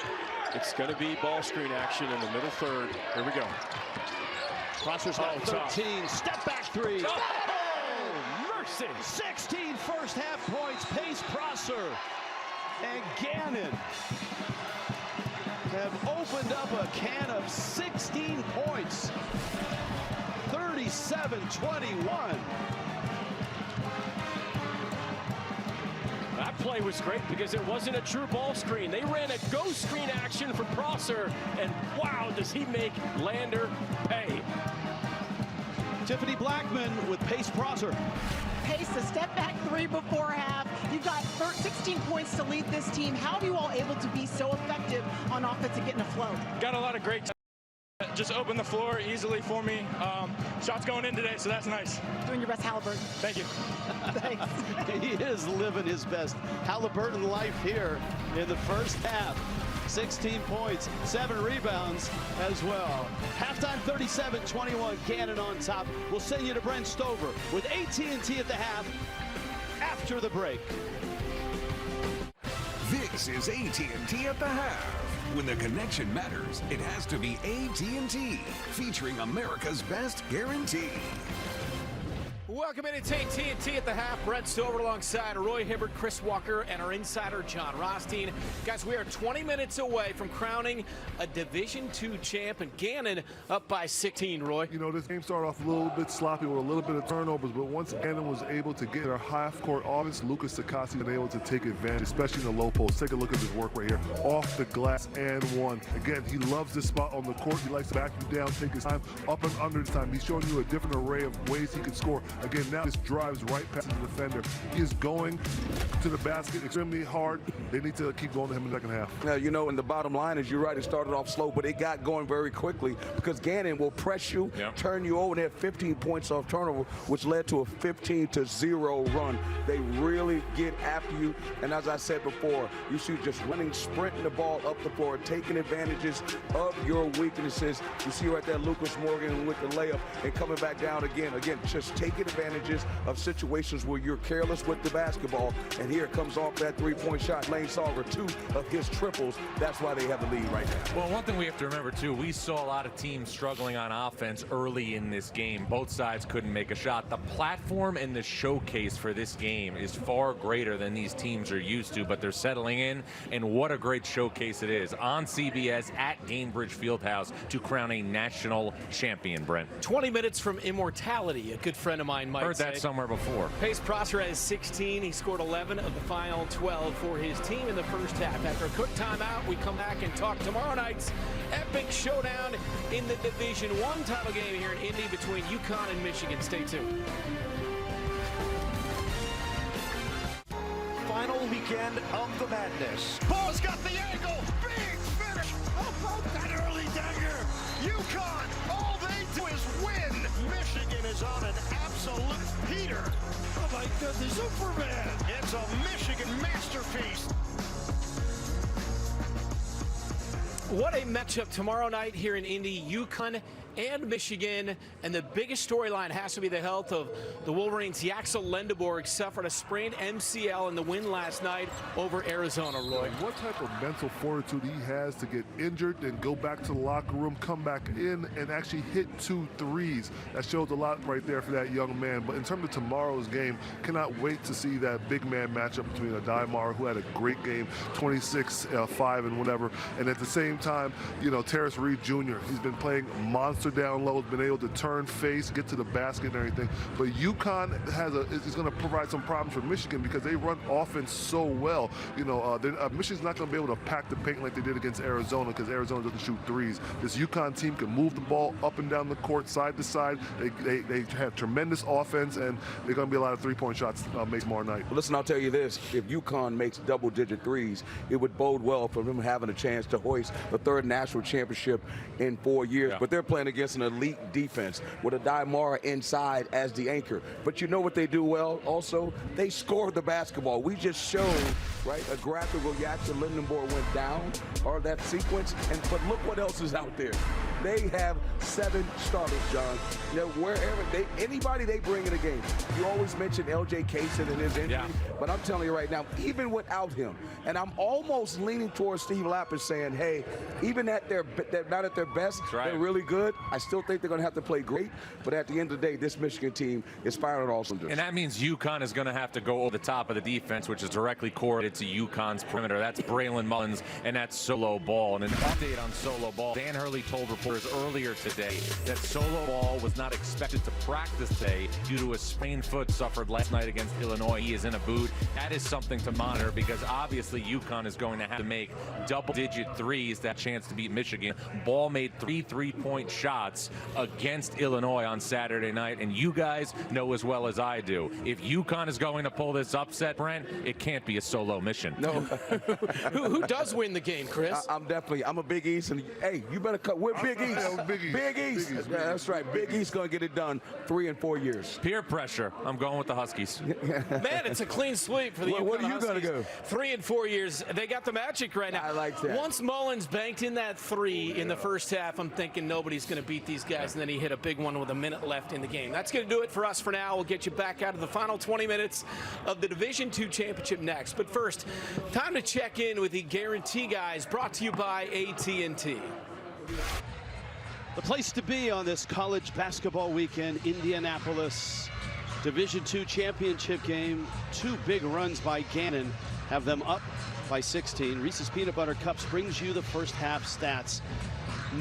It's going to be ball screen action in the middle third. Here we go. Prosser's got 13. Step back 3. Oh, mercy. 16 first half points. Pace, Prosser, and Gannon have opened up a can of 16 points. 37-21. That play was great because it wasn't a true ball screen. They ran a ghost screen action for Prosser, and wow, does he make Lander pay. Tiffany Blackman with Pace, Prosser. Pace, a step back 3 before half. You've got 16 points to lead this team. How are you all able to be so effective on offense and getting a flow? Got a lot of great just open the floor easily for me. Shots going in today, so that's nice. Doing your best, Halliburton. Thank you. Thanks. He is living his best Halliburton life here in the first half. 16 points, 7 rebounds as well. Halftime 37-21, Gannon on top. We'll send you to Brent Stover with AT&T at the half after the break. This is AT&T at the half. When the connection matters, it has to be AT&T, featuring America's best guarantee. Welcome in to AT&T at the half. Brent Stover alongside Roy Hibbert, Chris Walker, and our insider, John Rothstein. Guys, we are 20 minutes away from crowning a Division II champ, and Gannon up by 16, Roy. You know, this game started off a little bit sloppy with a little bit of turnovers, but once Gannon was able to get their half-court offense, Lucas Sakasi was able to take advantage, especially in the low post. Take a look at his work right here. Off the glass and one. Again, he loves this spot on the court. He likes to back you down, take his time, up and under this time. He's showing you a different array of ways he can score. Again, now this drives right past the defender. He is going to the basket extremely hard. They need to keep going to him in the second half. Now, you know, and the bottom line is, you're right, it started off slow, but it got going very quickly because Gannon will press you, turn you over, and they had 15 points off turnover, which led to a 15-0 run. They really get after you, and as I said before, you see just running, sprinting the ball up the floor, taking advantages of your weaknesses. You see right there Lucas Morgan with the layup and coming back down again. Again, just taking advantages of situations where you're careless with the basketball, and here comes off that three-point shot. Lane Salver, 2 of his triples. That's why they have the lead right now. Well, one thing we have to remember, too, we saw a lot of teams struggling on offense early in this game. Both sides couldn't make a shot. The platform and the showcase for this game is far greater than these teams are used to, but they're settling in, and what a great showcase it is on CBS at Gainbridge Fieldhouse to crown a national champion, Brent. 20 minutes from immortality. A good friend of mine line might Heard that say. somewhere before. Pace Prosser has 16. He scored 11 of the final 12 for his team in the first half. After a quick timeout, we come back and talk tomorrow night's epic showdown in the Division I title game here in Indy between UConn and Michigan. Stay tuned. Final weekend of the madness. Ball's got the angle. Big finish. Oh, that early dagger. UConn, all they do is win. Michigan is on an absolute heater. Oh my goodness, Superman. It's a Michigan masterpiece. What a matchup tomorrow night here in Indy, UConn and Michigan. And the biggest storyline has to be the health of the Wolverines. Yaxel Lendeborg suffered a sprained MCL in the win last night over Arizona, Roy. What type of mental fortitude he has to get injured and go back to the locker room, come back in, and actually hit 2 threes. That shows a lot right there for that young man. But in terms of tomorrow's game, cannot wait to see that big man matchup between Adai, who had a great game, 26, 5 and whatever. And at the same time, you know, Terrace Reed Jr., he's been playing monster down low, has been able to turn face, get to the basket and everything. But UConn is going to provide some problems for Michigan because they run offense so well. You know, Michigan's not going to be able to pack the paint like they did against Arizona because Arizona doesn't shoot threes. This UConn team can move the ball up and down the court, side to side. They have tremendous offense, and they're going to be a lot of three-point shots made tomorrow night. Well, listen, I'll tell you this. If UConn makes double-digit threes, it would bode well for them having a chance to hoist the 3rd national championship in 4 years. Yeah. But they're playing against an elite defense with Adai inside as the anchor. But you know what they do well also? They score the basketball. We just showed, right, a graphic where Yaxel Lendeborg went down, or that sequence, but look what else is out there. They have 7 starters, John. You know, wherever anybody they bring in a game. You always mention LJ Kaysen and his injury, but I'm telling you right now, even without him, and I'm almost leaning towards Steve Lapis saying, hey, even at they're not at their best, they're really good. I still think they're going to have to play great, but at the end of the day, this Michigan team is firing on all cylinders. And that means UConn is going to have to go over the top of the defense, which is directly correlated to UConn's perimeter. That's Braylon Mullins, and that's Solo Ball. And an update on Solo Ball. Dan Hurley told reporters earlier today that Solo Ball was not expected to practice today due to a sprained foot suffered last night against Illinois. He is in a boot. That is something to monitor because obviously UConn is going to have to make double-digit threes, that chance to beat Michigan. Ball made 3 3-point shots against Illinois on Saturday night, and you guys know as well as I do, if UConn is going to pull this upset, Brent, it can't be a solo mission. No. who does win the game, Chris? I'm a Big East, and hey, you better cut. We're Big East. Big East. Yeah, that's right. Big East going to get it done 3 and 4 years. Peer pressure. I'm going with the Huskies. Man, it's a clean sweep for the UConn What are you going to go? 3 and 4 years. They got the magic right now. I like that. Once Mullins banked in that 3 in the first half, I'm thinking nobody's going to beat these guys, and then he hit a big one with a minute left in the game. That's going to do it for us for now. We'll get you back out of the final 20 minutes of the Division II championship next. But first, time to check in with the Guarantee Guys, brought to you by AT&T. The place to be on this college basketball weekend, Indianapolis. Division II championship game. 2 big runs by Gannon have them up by 16. Reese's Peanut Butter Cups brings you the first half stats.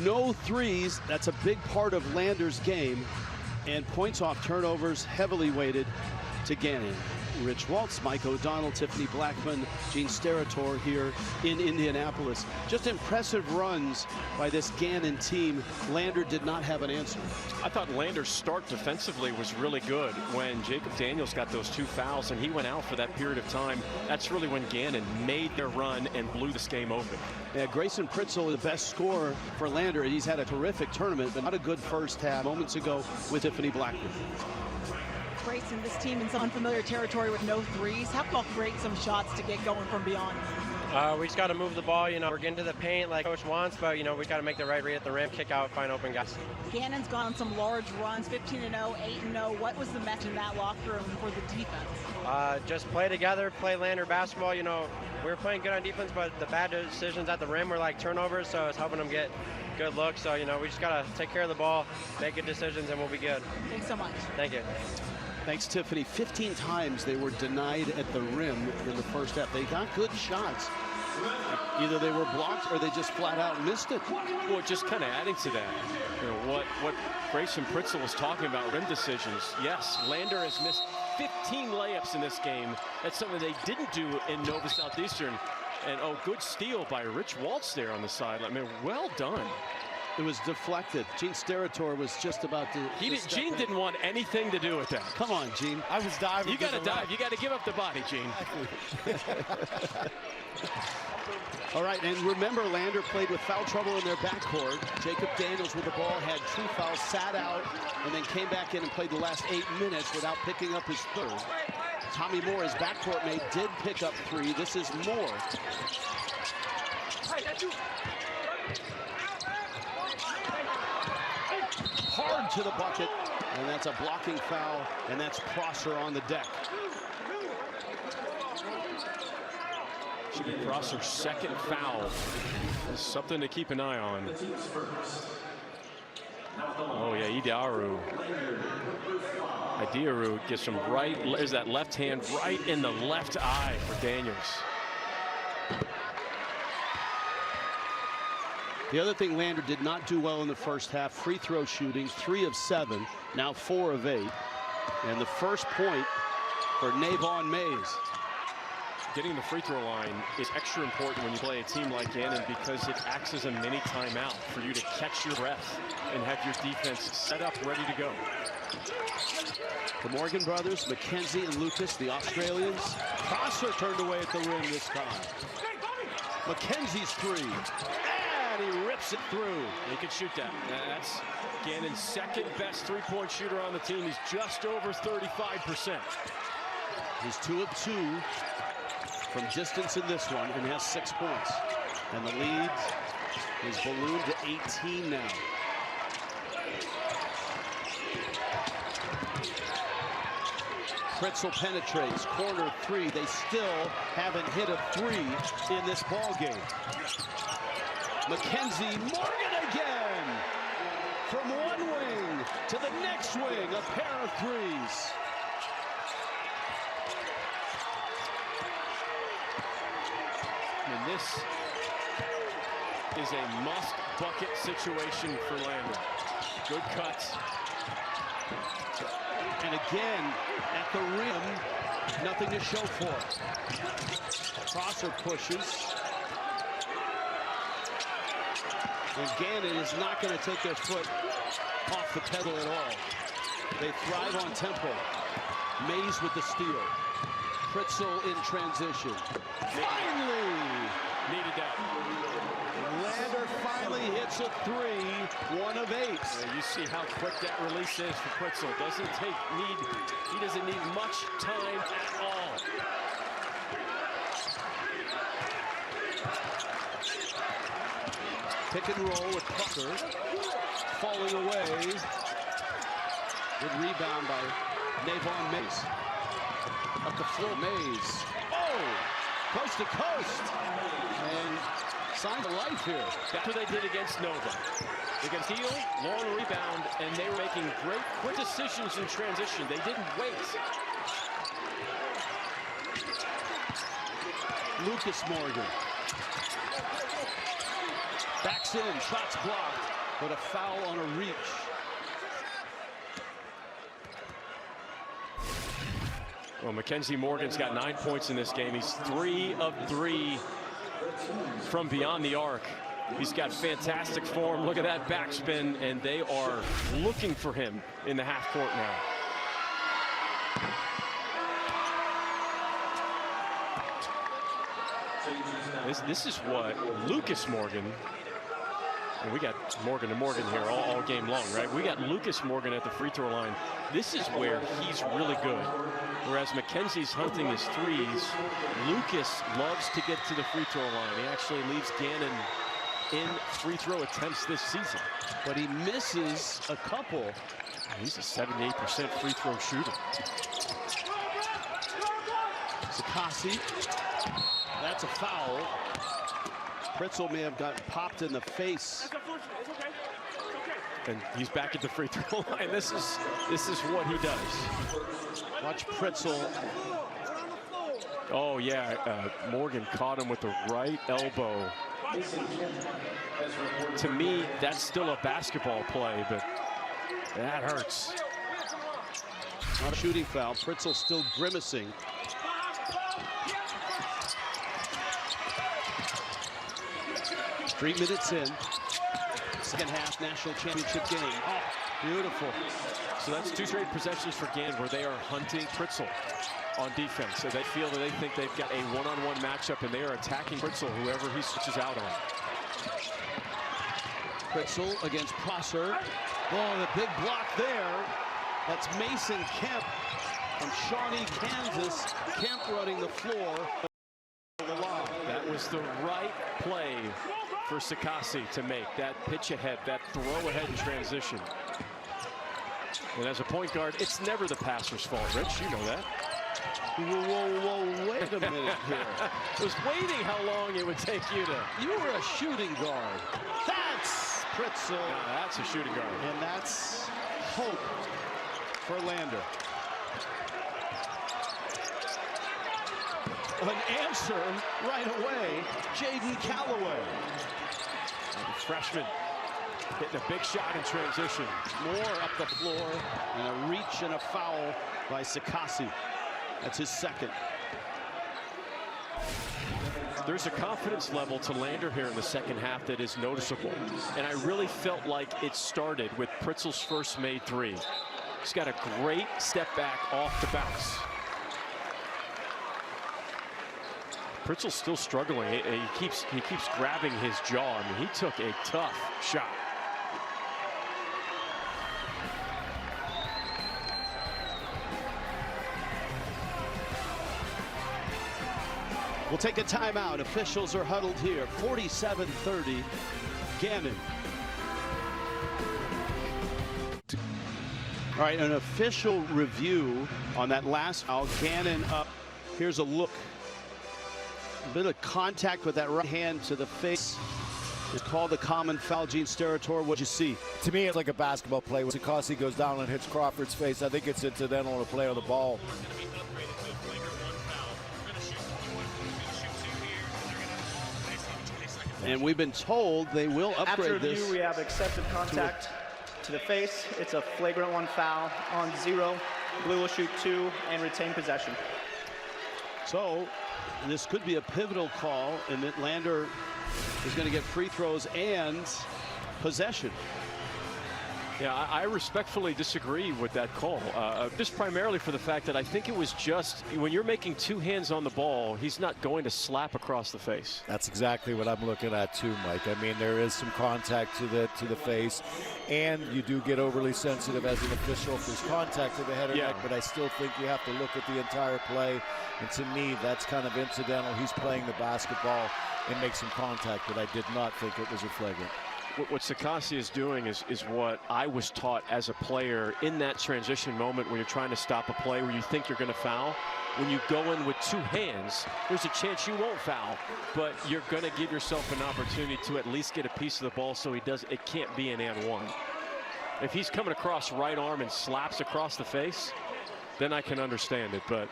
No threes. That's a big part of Lander's game. And points off turnovers heavily weighted to Gannon. Rich Waltz, Mike O'Donnell, Tiffany Blackman, Gene Steratore here in Indianapolis. Just impressive runs by this Gannon team. Lander did not have an answer. I thought Lander's start defensively was really good when Jacob Daniels got those 2 fouls and he went out for that period of time. That's really when Gannon made their run and blew this game open. Yeah, Grayson Pritzel, the best scorer for Lander. He's had a terrific tournament, but not a good first half moments ago with Tiffany Blackman. Grayson, this team in some unfamiliar territory with no threes. How about create some shots to get going from beyond? We just got to move the ball. You know, we're getting to the paint like Coach wants, but, you know, we got to make the right read at the rim, kick out, find open guys. Gannon's gone on some large runs, 15-0, 8-0. What was the message in that locker room for the defense? Just play together, play Lander basketball. You know, we were playing good on defense, but the bad decisions at the rim were like turnovers, so it's helping them get good looks. So, you know, we just got to take care of the ball, make good decisions, and we'll be good. Thanks so much. Thank you. Thanks, Tiffany. 15 times they were denied at the rim in the first half. They got good shots Either they were blocked or they just flat out missed it. Well, just kind of adding to that, you know, what Grayson Pritzel was talking about, rim decisions. Yes, Lander has missed 15 layups in this game. That's something they didn't do in Nova Southeastern. And, oh, good steal by Rich Waltz there on the sideline. I mean, well done. It was deflected. Gene Steratore was just about to. Gene didn't want anything to do with that. Come on, Gene. I was diving. You got to dive. You got to give up the body, Gene. All right, and remember, Lander played with foul trouble in their backcourt. Jacob Daniels with the ball had 2 fouls, sat out, and then came back in and played the last 8 minutes without picking up his third. Tommy Moore, his backcourt mate, did pick up 3. This is Moore. Hard to the bucket, and that's a blocking foul, and that's Prosser on the deck. Should be Prosser's second foul. This is something to keep an eye on. Oh yeah, Idiaru gets him right. Is that left hand right in the left eye for Daniels. The other thing Lander did not do well in the first half, free throw shooting, 3 of 7, now 4 of 8. And the first point for Navon Mays. Getting the free throw line is extra important when you play a team like Gannon because it acts as a mini timeout for you to catch your breath and have your defense set up, ready to go. The Morgan brothers, McKenzie and Lucas, the Australians. Prosser turned away at the rim this time. McKenzie's 3. And he rips it through. He can shoot that. That's Gannon's second best three-point shooter on the team. He's just over 35%. He's 2 of 2 from distance in this one and has 6 points. And the lead is ballooned to 18 now. Pritzel penetrates, corner 3. They still haven't hit a 3 in this ball game. McKenzie, Morgan again! From one wing to the next wing, a pair of 3s. And this is a must bucket situation for Lander. Good cuts. And again, at the rim, nothing to show for it. Prosser pushes. And Gannon is not going to take their foot off the pedal at all. They thrive on tempo. Mays with the steal. Pritzel in transition. Finally! Needed that. Lander finally hits a 3, 1 of 8. Yeah, you see how quick that release is for Pritzel. He doesn't need much time at all. Pick and roll with Pucker. Falling away. Good rebound by Navon Mays. Up the floor, Mays. Oh! Coast to coast. And sign of life here. That's what they did against Nova. They got steal, long rebound, and they were making great quick decisions in transition. They didn't wait. Lucas Morgan. Backs in, shots blocked, but a foul on a reach. Well, Mackenzie Morgan's got 9 points in this game. He's 3 of 3 from beyond the arc. He's got fantastic form. Look at that backspin, and they are looking for him in the half court now. This is what Lucas Morgan, and we got Morgan to Morgan here all game long, right? We got Lucas Morgan at the free throw line. This is where he's really good. Whereas Mackenzie's hunting his threes, Lucas loves to get to the free throw line. He actually leaves Gannon in free throw attempts this season. But he misses a couple. He's a 78% free throw shooter. Sakasi. That's a foul. Pritzel may have gotten popped in the face. And he's back at the free throw line. This is what he does. Watch Pritzel Oh, yeah. Morgan caught him with the right elbow. To me, that's still a basketball play, but that hurts. Not a shooting foul. Pritzl still grimacing. Three minutes in. Second half national championship game. Oh, beautiful. So that's 2 straight possessions for Gannon where they are hunting Pritzl on defense. So they feel that they think they've got a one-on-one matchup and they are attacking Pritzl, whoever he switches out on. Pritzl against Prosser. Oh, the big block there. That's Mason Kemp from Shawnee, Kansas. Kemp running the floor. That was the right play for Sakasi to make. That pitch ahead, that throw ahead in transition. And as a point guard, it's never the passer's fault, Rich. You know that. Whoa, wait a minute here. I was waiting how long it would take you to. You were a shooting guard. That's Pritzl. No, that's a shooting guard. And that's hope for Lander. An answer right away, Jaden Calloway. Freshman hitting a big shot in transition. More up the floor, and a reach and a foul by Sakasi. That's his second. There's a confidence level to Lander here in the second half that is noticeable. And I really felt like it started with Pritzl's first made 3. He's got a great step back off the bounce. Pritzl's still struggling. He keeps grabbing his jaw. I mean, he took a tough shot. We'll take a timeout. Officials are huddled here. 47-30, Gannon. All right, an official review on that last foul. Gannon up. Here's a look. A bit of contact with that right hand to the face. It's called a common foul. Gene Steratore, what'd you see? To me, it's like a basketball play. When Sakasi goes down and hits Crawford's face, I think it's incidental to play on the ball. And we've been told they will upgrade this. After review, we have accepted contact to the face. It's a flagrant 1 foul on 0. Blue will shoot 2 and retain possession. So this could be a pivotal call in that Lander is going to get free throws and possession. Yeah, I respectfully disagree with that call, just primarily for the fact that I think it was just when you're making 2 hands on the ball, he's not going to slap across the face. That's exactly what I'm looking at too, Mike. I mean, there is some contact to the face, and you do get overly sensitive as an official if there's contact to the head or neck, but I still think you have to look at the entire play, and to me, that's kind of incidental. He's playing the basketball and makes some contact, but I did not think it was a flagrant. What Sakasi is doing is what I was taught as a player in that transition moment when you're trying to stop a play where you think you're going to foul. When you go in with 2 hands, there's a chance you won't foul, but you're going to give yourself an opportunity to at least get a piece of the ball so it can't be an and 1. If he's coming across right arm and slaps across the face, then I can understand it, but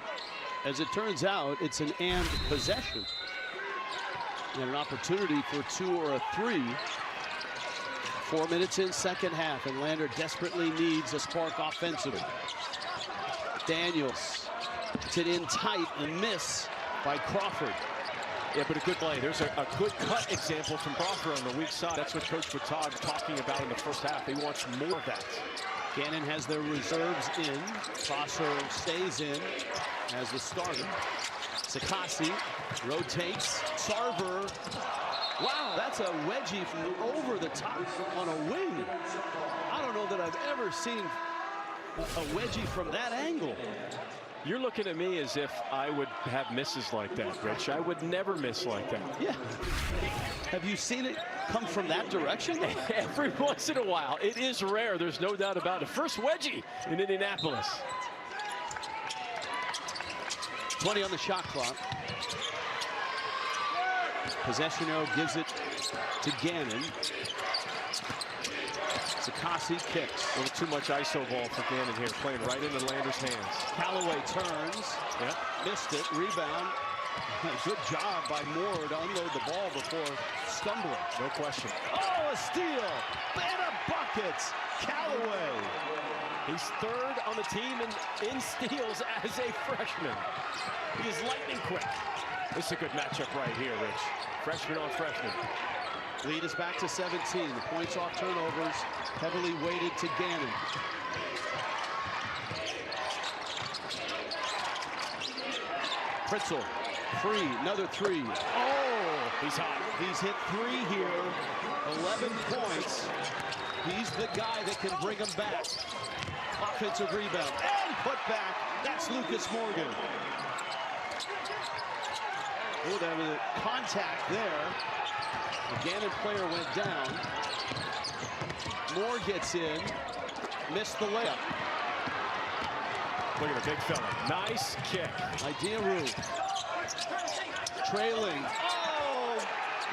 as it turns out, it's an and possession. And an opportunity for 2 or a 3. 4 minutes in second half, and Lander desperately needs a spark offensively. Daniels gets it in tight and miss by Crawford. Yeah, but a good play. There's a good cut example from Crawford on the weak side. That's what Coach Batag talking about in the first half. He wants more of that. Gannon has their reserves in. Prosser stays in as the starter. Sakasi rotates. Sarver. Wow, that's a wedgie from over the top on a wing. I don't know that I've ever seen a wedgie from that angle. You're looking at me as if I would have misses like that, Rich. I would never miss like that. Yeah. Have you seen it come from that direction? Every once in a while. It is rare, there's no doubt about it. First wedgie in Indianapolis. 20 on the shot clock. Possession arrow gives it to Gannon. Sakasi kicks. A little too much ISO ball for Gannon here, playing right into Lander's hands. Calloway turns. Yep. Missed it. Rebound. Good job by Moore to unload the ball before stumbling. No question. Oh, a steal and a bucket. Callaway. He's third on the team in steals as a freshman. He is lightning quick. This is a good matchup right here, Rich. Freshman on freshman. Lead is back to 17. The points off turnovers heavily weighted to Gannon. Fritzl, free, another three. Oh, he's hot. He's hit 3 here, 11 points. He's the guy that can bring them back. Offensive rebound and put back. That's Lucas Morgan. Oh, there was a contact there. The Gannon player went down. Moore gets in, missed the layup. Look at the big fella. Nice kick. Idearu trailing. Oh,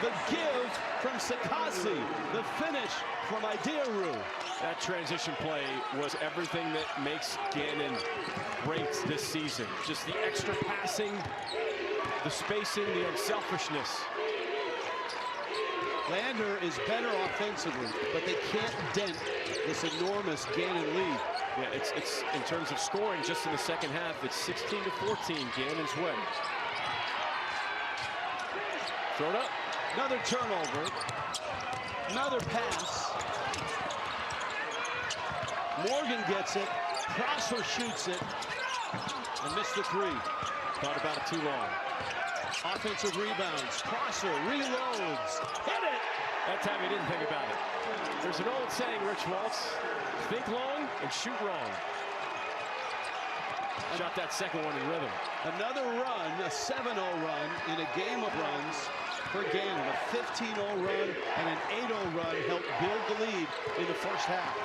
the give from Sakasi. The finish from Idearu. That transition play was everything that makes Gannon great this season. Just the extra passing, the spacing, the unselfishness. Lander is better offensively, but they can't dent this enormous Gannon lead. Yeah, it's in terms of scoring, just in the second half, it's 16-14 Gannon's way. Throw it up. Another turnover. Another pass. Morgan gets it. Prosser shoots it and missed the 3. Thought about it too long. Offensive rebounds. Prosser reloads. Hit it. That time he didn't think about it. There's an old saying, Rich Waltz, think long and shoot wrong. Shot that second one in rhythm. Another run, a 7-0 run in a game of runs for Gannon. A 15-0 run and an 8-0 run helped build the lead in the first half.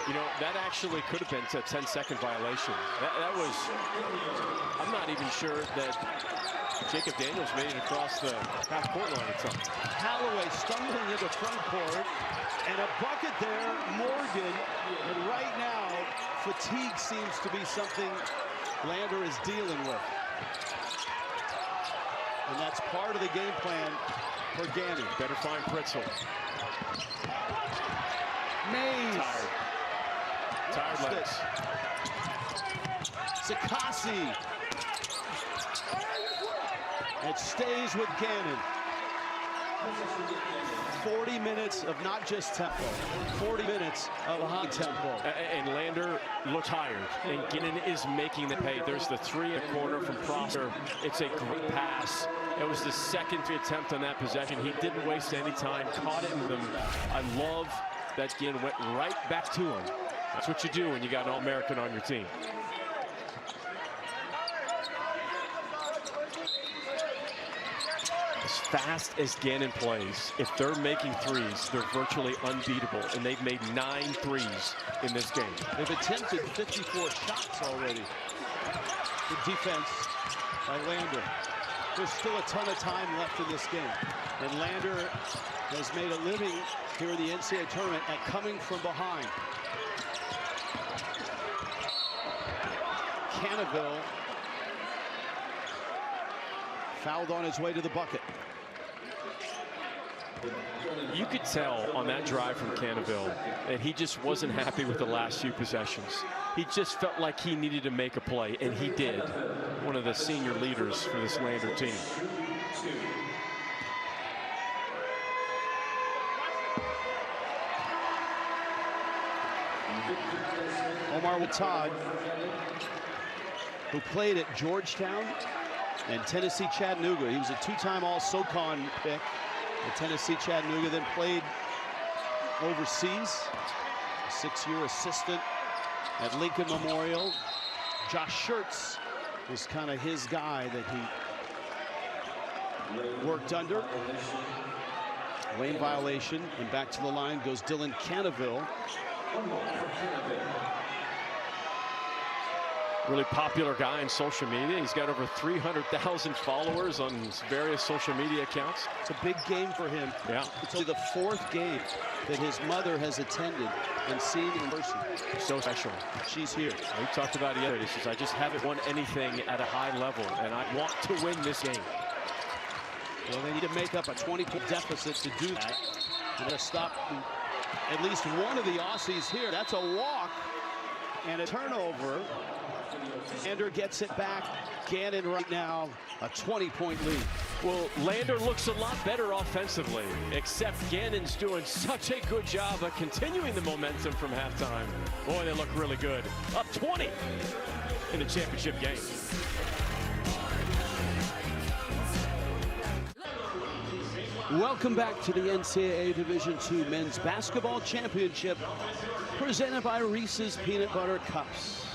You know, that actually could have been a 10-second violation. That was, I'm not even sure that Jacob Daniels made it across the half-court line at some. Callaway stumbling into front court, and a bucket there, Morgan. And right now, fatigue seems to be something Lander is dealing with. And that's part of the game plan for Gannon. Better find Fritzl. Mays. Tired legs. Sakasi. It stays with Gannon. 40 minutes of not just tempo, 40 minutes of high tempo. And Lander looked tired, and Gannon is making the pay. There's the 3 in the corner from Prosser. It's a great pass. It was the second attempt on that possession. He didn't waste any time, caught it in them. I love that Gannon went right back to him. That's what you do when you got an All-American on your team. As fast as Gannon plays, if they're making threes, they're virtually unbeatable, and they've made 9 threes in this game. They've attempted 54 shots already. Good defense by Lander. There's still a ton of time left in this game, and Lander has made a living here in the NCAA tournament at coming from behind. Cannaville fouled on his way to the bucket. You could tell on that drive from Cannaville that he just wasn't happy with the last few possessions. He just felt like he needed to make a play, and he did. One of the senior leaders for this Lander team. Omar Watad, who played at Georgetown and Tennessee Chattanooga. He was a 2-time All-SoCon pick at Tennessee Chattanooga, then played overseas. A 6-year assistant at Lincoln Memorial. Josh Schertz was kind of his guy that he worked under. Lane violation, and back to the line goes Dylan Cannaville. Really popular guy on social media. He's got over 300,000 followers on his various social media accounts. It's a big game for him. Yeah. It's only the 4th game that his mother has attended and seen in person. So special. She's here. We talked about it yesterday. He says, I just haven't won anything at a high level, and I want to win this game. Well, they need to make up a 20-point deficit to do that. They're going to stop at least one of the Aussies here. That's a walk and a turnover. Lander gets it back. Gannon right now a 20-point lead. Well, Lander looks a lot better offensively, except Gannon's doing such a good job of continuing the momentum from halftime. Boy, they look really good. Up 20 in the championship game. Welcome back to the NCAA Division II Men's Basketball Championship, presented by Reese's Peanut Butter Cups.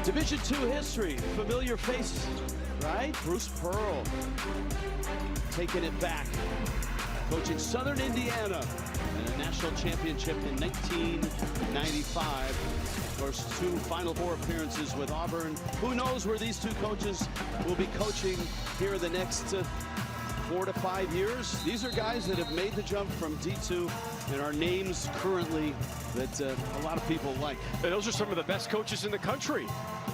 Division II history, familiar face, right? Bruce Pearl taking it back, coaching Southern Indiana in a national championship in 1995. Of course, 2 Final Four appearances with Auburn. Who knows where these 2 coaches will be coaching here the next 4 to 5 years. These are guys that have made the jump from D2 and are names currently that a lot of people like. And those are some of the best coaches in the country.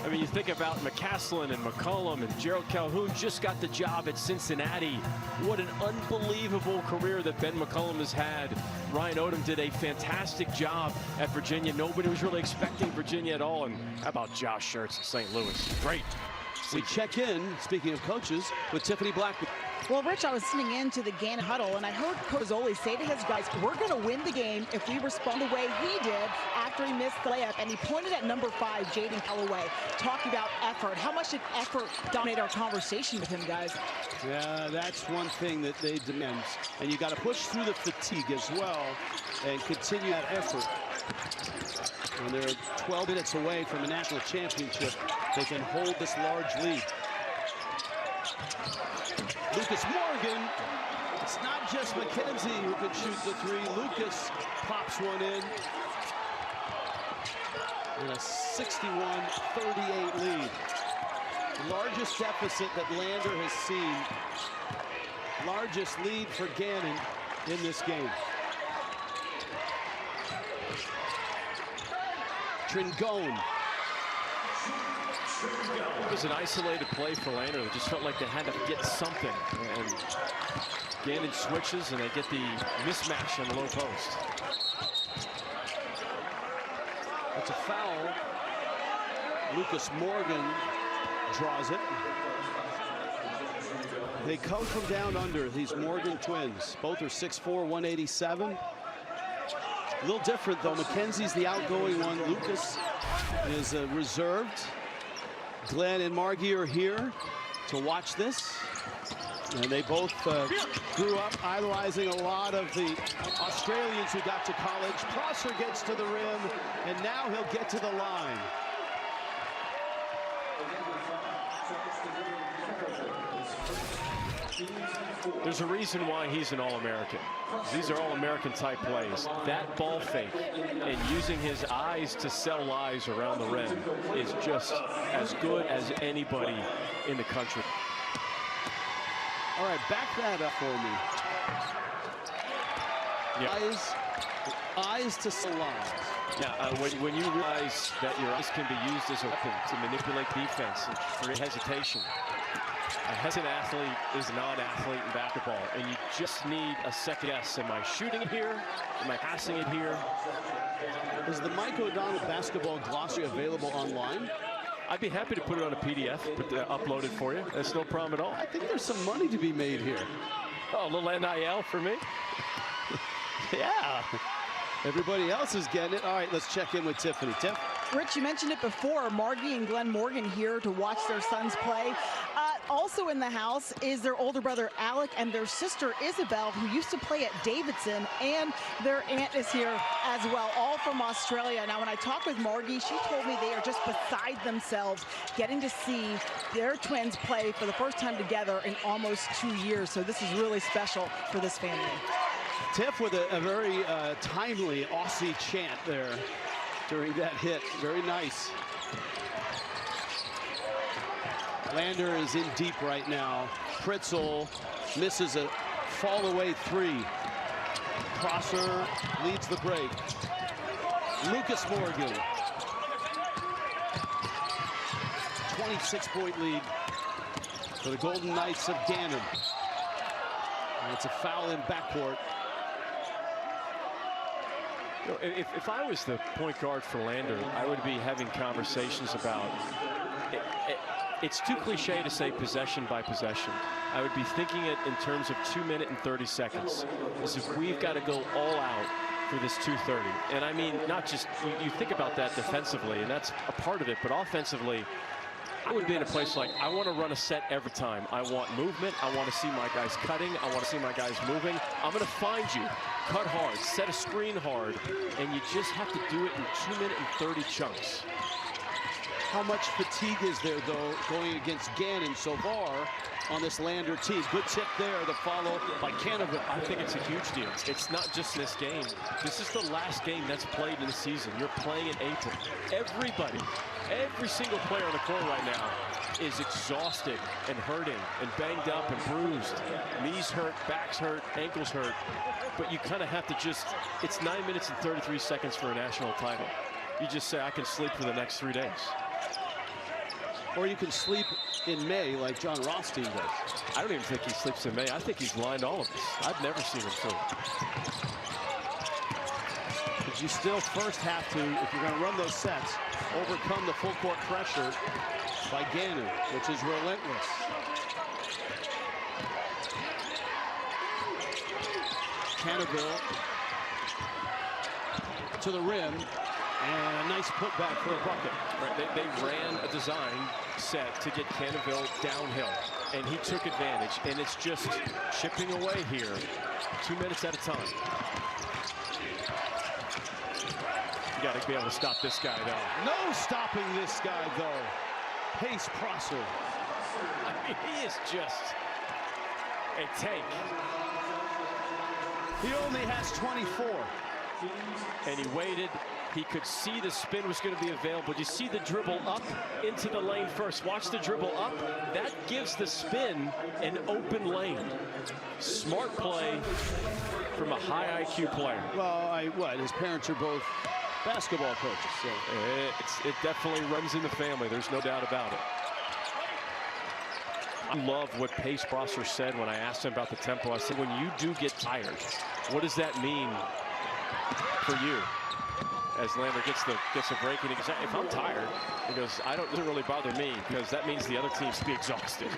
I mean, you think about McCaslin and McCollum and Gerald Calhoun just got the job at Cincinnati. What an unbelievable career that Ben McCollum has had. Ryan Odom did a fantastic job at Virginia. Nobody was really expecting Virginia at all. And how about Josh Schertz in St. Louis? Great. We check in, speaking of coaches, with Tiffany Blackman. Well, Rich, I was listening in to the Gannon huddle, and I heard Coach Zoli say to his guys, we're going to win the game if we respond the way he did after he missed the layup. And he pointed at number 5, Jaden Calloway, talking about effort. How much did effort dominate our conversation with him, guys? Yeah, that's one thing that they demand. And you got to push through the fatigue as well and continue that effort. When they're 12 minutes away from a national championship, they can hold this large lead. Lucas Morgan, it's not just McKenzie who can shoot the 3. Lucas pops one in a 61-38 lead. The largest deficit that Lander has seen. Largest lead for Gannon in this game. Tringone. It was an isolated play for Lander. They just felt like they had to get something. And Gannon switches, and they get the mismatch on the low post. It's a foul. Lucas Morgan draws it. They come from down under, these Morgan twins. Both are 6'4", 187. A little different, though. McKenzie's the outgoing one. Lucas is reserved. Glenn and Margie are here to watch this. And they both grew up idolizing a lot of the Australians who got to college. Prosser gets to the rim, and now he'll get to the line. There's a reason why he's an All-American. These are All-American type plays. That ball fake and using his eyes to sell lies around the rim is just as good as anybody in the country. All right, back that up for me. Yep. Eyes to sell lies. Yeah, when you realize that your eyes can be used as a weapon to manipulate defense and create hesitation. A hesitant athlete is a non-athlete in basketball, and you just need a second guess. Am I shooting it here? Am I passing it here? Is the Mike O'Donnell basketball glossary available online? I'd be happy to put it on a PDF, upload it for you. That's no problem at all. I think there's some money to be made here. Oh, a little NIL for me? Yeah. Everybody else is getting it. All right, let's check in with Tiffany. Tiff? Rich, you mentioned it before. Margie and Glenn Morgan here to watch their sons play. Also in the house is their older brother Alec and their sister Isabel, who used to play at Davidson, and their aunt is here as well, all from Australia. Now, when I talked with Margie, she told me they are just beside themselves getting to see their twins play for the first time together in almost 2 years. So this is really special for this family. Tiff with a very timely Aussie chant there. during that hit. Very nice. Lander is in deep right now. Pritzl misses a fall-away three. Prosser leads the break. Lucas Morgan. 26-point lead for the Golden Knights of Gannon. And it's a foul in backcourt. You know, if I was the point guard for Lander, I would be having conversations about it's too cliche to say possession by possession. I would be thinking it in terms of 2 minutes and 30 seconds. As if we've got to go all out for this 2:30. And I mean, not just, you think about that defensively, and that's a part of it, but offensively, I would be in a place like, I want to run a set every time. I want movement. I want to see my guys cutting. I want to see my guys moving. I'm going to find you. Cut hard. Set a screen hard. And you just have to do it in 2 minute and 30 chunks. How much fatigue is there, though, going against Gannon so far on this Lander team? Good tip there, the follow by Canova. I think it's a huge deal. It's not just this game. This is the last game that's played in the season. You're playing in April. Everybody, every single player on the court right now is exhausted and hurting and banged up and bruised. Knees hurt, backs hurt, ankles hurt. But you kind of have to just, it's 9 minutes and 33 seconds for a national title. You just say, I can sleep for the next 3 days. Or you can sleep in May like John Rothstein does. I don't even think he sleeps in May. I think he's lined all of us. I've never seen him sleep. But you still first have to, if you're going to run those sets, overcome the full court pressure by Gannon, which is relentless. Cannaville to the rim. And a nice putback for a bucket. Right, they ran a design set to get Cannaville downhill, and he took advantage. And it's just chipping away here, 2 minutes at a time. You got to be able to stop this guy, though. No stopping this guy, though. Pace Prosser. I mean, he is just a tank. He only has 24. And he waited. He could see the spin was going to be available. You see the dribble up into the lane first. Watch the dribble up. That gives the spin an open lane. Smart play from a high IQ player. Well, his parents are both basketball coaches. So. It definitely runs in the family. There's no doubt about it. I love what Pace Prosser said when I asked him about the tempo. I said, when you do get tired, what does that mean for you? As Lander gets a break, and he goes, if I'm tired, he goes, it doesn't really bother me, because that means the other team's be exhausted.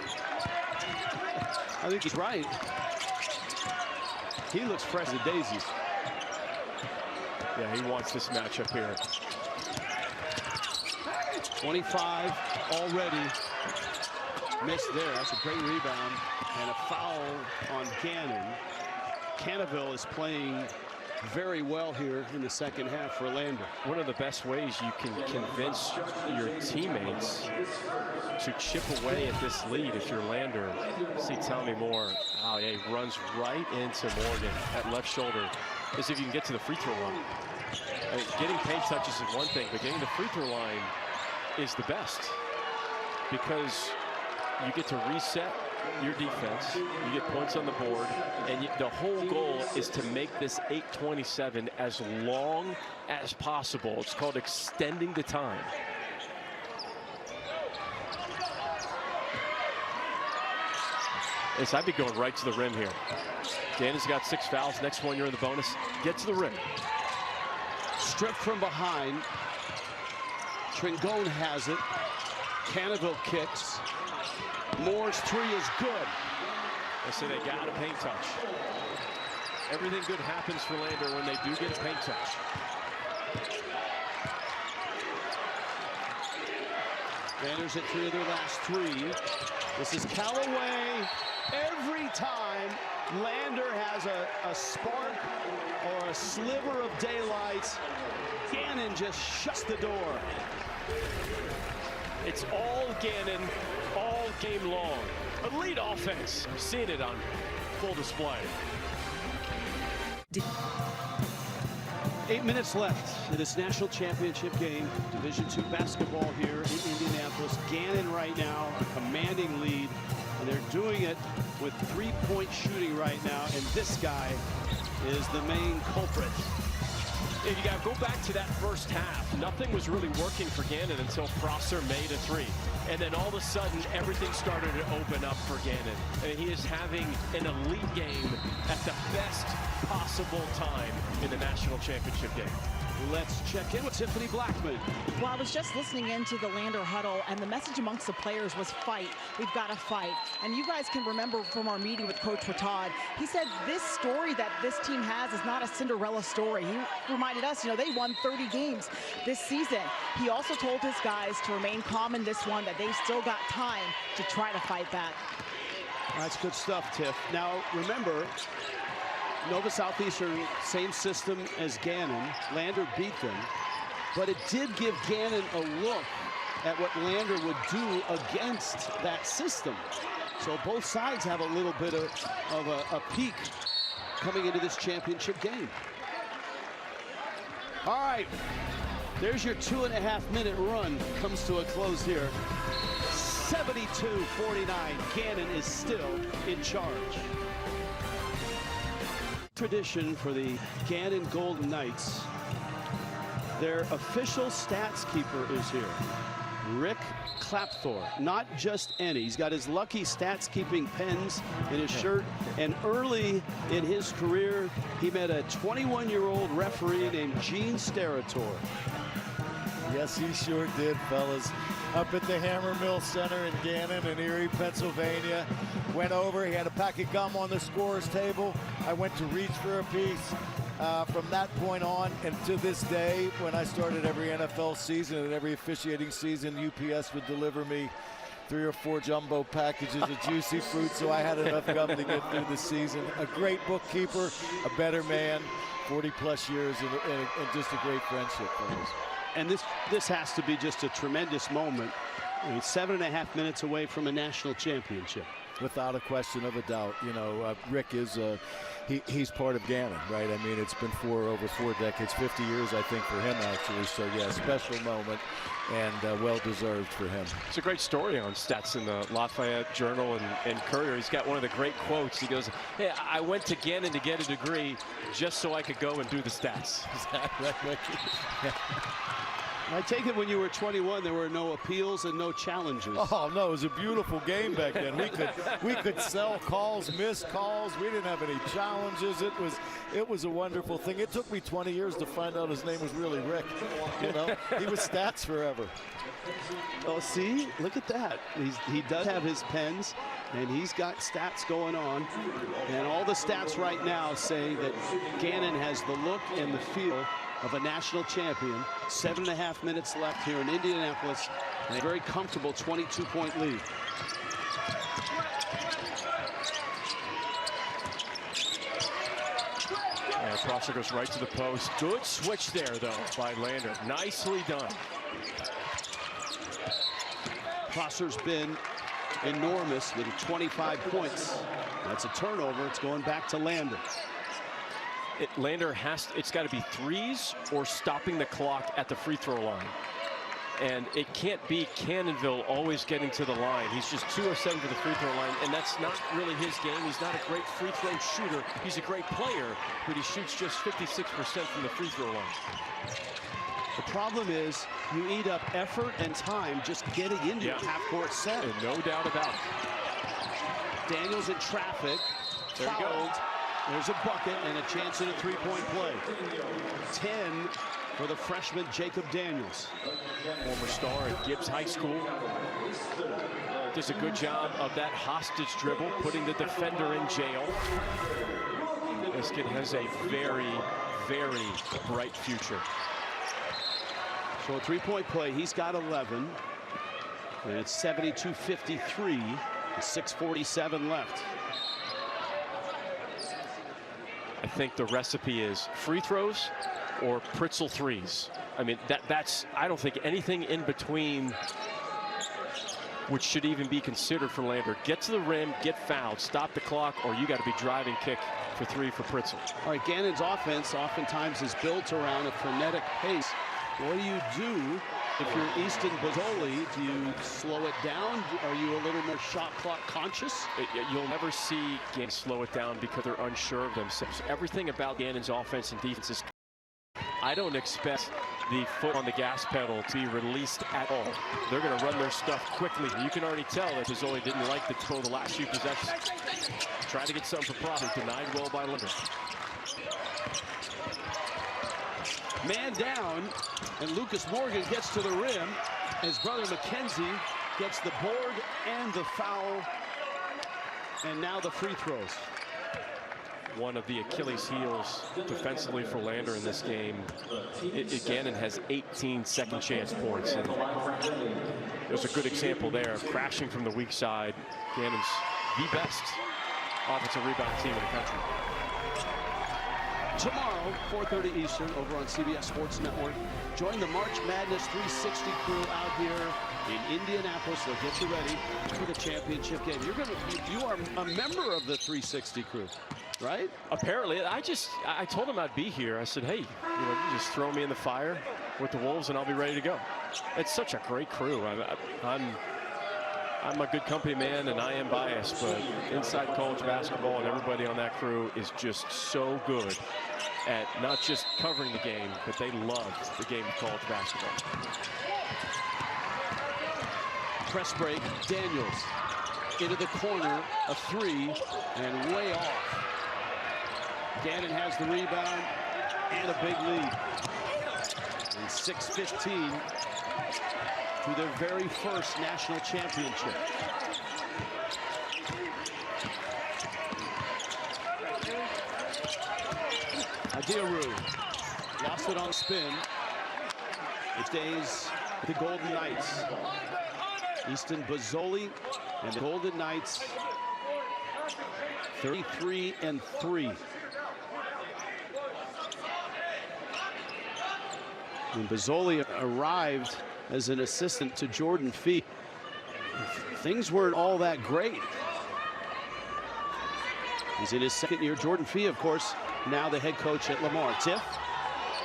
I think he's right. He looks fresh as daisies. Yeah, he wants this matchup here. 25 already. Missed there. That's a great rebound. And a foul on Gannon. Cannaville is playing very well here in the second half for Lander. One of the best ways you can convince your teammates to chip away at this lead if you're Lander. See Tommy Moore. Oh, yeah, he runs right into Morgan at left shoulder. Is if you can get to the free throw line. I mean, getting paint touches is one thing, but getting the free throw line is the best, because you get to reset your defense, you get points on the board, and the whole goal is to make this 8:27 as long as possible. It's called extending the time. I'd be going right to the rim here. Gannon's got 6 fouls. Next one, you're in the bonus. Get to the rim. Stripped from behind. Tringone has it. Cannaville kicks. Moore's three is good. I say they got a paint touch. Everything good happens for Lander when they do get a paint touch. Landers at 3 of their last 3. This is Callaway. Every time Lander has a spark or a sliver of daylight, Gannon just shuts the door. It's all Gannon, all game long. Elite offense. We're seeing it on full display. 8 minutes left in this national championship game. Division II basketball here in Indianapolis. Gannon right now, a commanding lead. And they're doing it with three-point shooting right now. And this guy is the main culprit. And you got to go back to that first half. Nothing was really working for Gannon until Prosser made a three. And then all of a sudden, everything started to open up for Gannon. And he is having an elite game at the best possible time in the national championship game. Let's check in with Tiffany Blackman. Well, I was just listening into the Lander huddle, and the message amongst the players was fight. We've got to fight. And you guys can remember from our meeting with Coach Todd, he said this story that this team has is not a Cinderella story. He reminded us, you know, they won 30 games this season. He also told his guys to remain calm in this one, that they've still got time to try to fight back. That's good stuff, Tiff. Now, remember, Nova Southeastern, same system as Gannon. Lander beat them, but it did give Gannon a look at what Lander would do against that system. So both sides have a little bit of a peak coming into this championship game. All right, there's your 2.5-minute run. Comes to a close here. 72-49, Gannon is still in charge. Tradition for the Gannon Golden Knights. Their official stats keeper is here, Rick Clapthorpe. Not just any. He's got his lucky stats keeping pens in his shirt. And early in his career, he met a 21-year-old referee named Gene Steratore. Yes, he sure did, fellas. Up at the Hammer Mill Center in Gannon in Erie, Pennsylvania. Went over, he had a pack of gum on the scorer's table. I went to reach for a piece. From that point on and to this day, when I started every NFL season and every officiating season, UPS would deliver me 3 or 4 jumbo packages of juicy fruit, so I had enough gum to get through the season. A great bookkeeper, a better man, 40-plus years, and just a great friendship, fellas. And this has to be just a tremendous moment. I mean, 7.5 minutes away from a national championship. Without a question of a doubt. You know, Rick is he's part of Gannon, right? I mean, it's been over 4 decades, 50 years, I think, for him, actually. So, yeah, special moment and well-deserved for him. It's a great story on stats in the Lafayette Journal and Courier. He's got one of the great quotes. He goes, hey, I went to Gannon to get a degree just so I could go and do the stats. Is that right, Rick? I take it when you were 21, there were no appeals and no challenges. Oh no, it was a beautiful game back then. We could sell calls, miss calls. We didn't have any challenges. It was a wonderful thing. It took me 20 years to find out his name was really Rick. You know, he was stats forever. Oh, see, look at that. He does have his pens, and he's got stats going on. And all the stats right now say that Gannon has the look and the feel of a national champion. 7.5 minutes left here in Indianapolis, and a very comfortable 22-point lead. And Prosser goes right to the post. Good switch there, though, by Lander. Nicely done. Prosser's been enormous with 25 points. That's a turnover. It's going back to Lander. Lander it's got to be threes or stopping the clock at the free throw line. And it can't be Cannonville always getting to the line. He's just 2 of 7 for the free throw line, and that's not really his game. He's not a great free throw shooter. He's a great player, but he shoots just 56% from the free throw line. The problem is you eat up effort and time just getting into a half-court set. And no doubt about it. Daniels in traffic. There you go. There's a bucket and a chance at a three-point play. 10 for the freshman Jacob Daniels. Former star at Gibbs High School. Does a good job of that hostage dribble, putting the defender in jail. This kid has a very, very bright future. So a three-point play. He's got 11. And it's 72-53. 6:47 left. I think the recipe is free throws or Pritzl threes. I mean, that's I don't think anything in between which should even be considered for Lander. Get to the rim, get fouled, stop the clock, or you got to be driving kick for 3 for Pritzl. All right, Gannon's offense oftentimes is built around a frenetic pace. What do you do if you're Easton Bozzoli? Do you slow it down? Are you a little more shot clock conscious? You'll never see Gannon slow it down because they're unsure of themselves. Everything about Gannon's offense and defense is... I don't expect the foot on the gas pedal to be released at all. They're going to run their stuff quickly. You can already tell that Bozzoli didn't like to throw the last few possessions. Trying to get something for profit. Denied well by Lander. Man down, and Lucas Morgan gets to the rim as brother McKenzie gets the board and the foul, and now the free throws. One of the Achilles heels defensively for Lander in this game. Gannon has 18 second chance points, and there's a good example there of crashing from the weak side. Gannon's the best offensive rebound team in the country. Tomorrow, 4:30 Eastern, over on CBS Sports Network. Join the March Madness 360 crew out here in Indianapolis. They'll get you ready for the championship game. You are a member of the 360 crew, right? Apparently. I told him I'd be here. I said, hey, you just throw me in the fire with the Wolves and I'll be ready to go. It's such a great crew. I'm a good company man, and I am biased, but inside college basketball and everybody on that crew is just so good at not just covering the game, but they love the game of college basketball. Press break, Daniels into the corner, a 3, and way off. Gannon has the rebound and a big lead. And 6:15 to their very first national championship. Adiaru lost it on spin. It stays with the Golden Knights. Easton Bozzoli and the Golden Knights 33-3. When Bozzoli arrived as an assistant to Jordan Fee, things weren't all that great. He's in his second year. Jordan Fee, of course, now the head coach at Lamar. Tiff?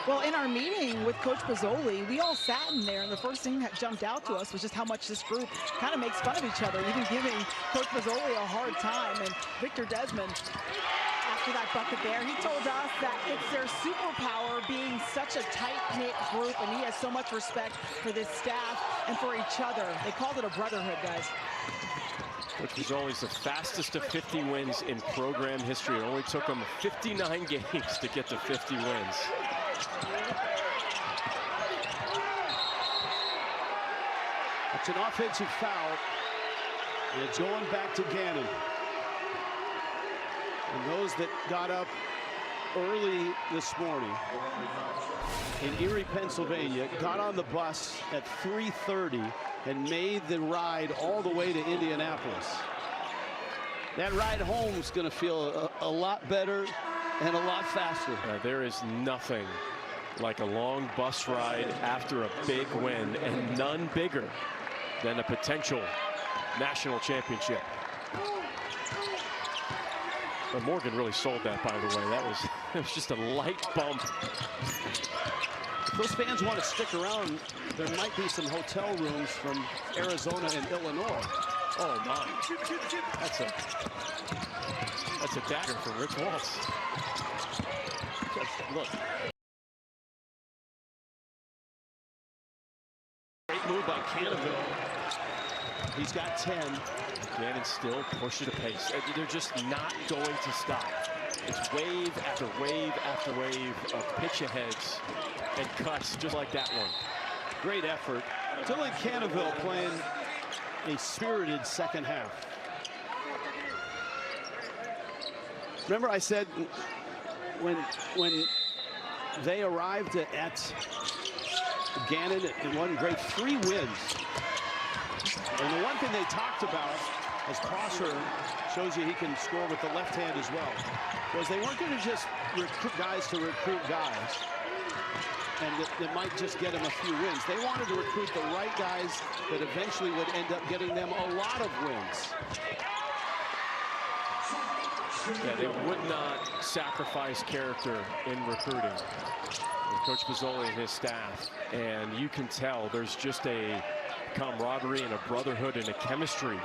Well, in our meeting with Coach Bozzoli, we all sat in there, and the first thing that jumped out to us was just how much this group kind of makes fun of each other, even giving Coach Bozzoli a hard time. And Victor Desmond, after that bucket there, he told us that it's their superpower being such a tight-knit group, and he has so much respect for this staff and for each other. They called it a brotherhood, guys. Coach Bozzoli's the fastest of 50 wins in program history. It only took him 59 games to get to 50 wins. It's an offensive foul, and it's going back to Gannon. And those that got up early this morning in Erie, Pennsylvania, got on the bus at 3:30 and made the ride all the way to Indianapolis. That ride home is going to feel a lot better and a lot faster. There is nothing like a long bus ride after a big win, and none bigger than a potential national championship. But Morgan really sold that, by the way. It was just a light bump. If those fans want to stick around, there might be some hotel rooms from Arizona and Illinois. Oh my. That's a dagger from Rich Waltz. Just look. Great move by Cannaville. He's got 10. Gannon still pushing the pace. They're just not going to stop. It's wave after wave after wave of pitch aheads and cuts just like that one. Great effort. Dylan Cannaville playing a spirited second half. Remember I said when they arrived at Gannon and won great 3 wins. And the one thing they talked about, as Prosser shows you he can score with the left hand as well, was they weren't going to just recruit guys to recruit guys. and that might just get them a few wins. They wanted to recruit the right guys that eventually would end up getting them a lot of wins. Yeah, they would not sacrifice character in recruiting with Coach Bozzoli and his staff. And you can tell there's just a camaraderie and a brotherhood and a chemistry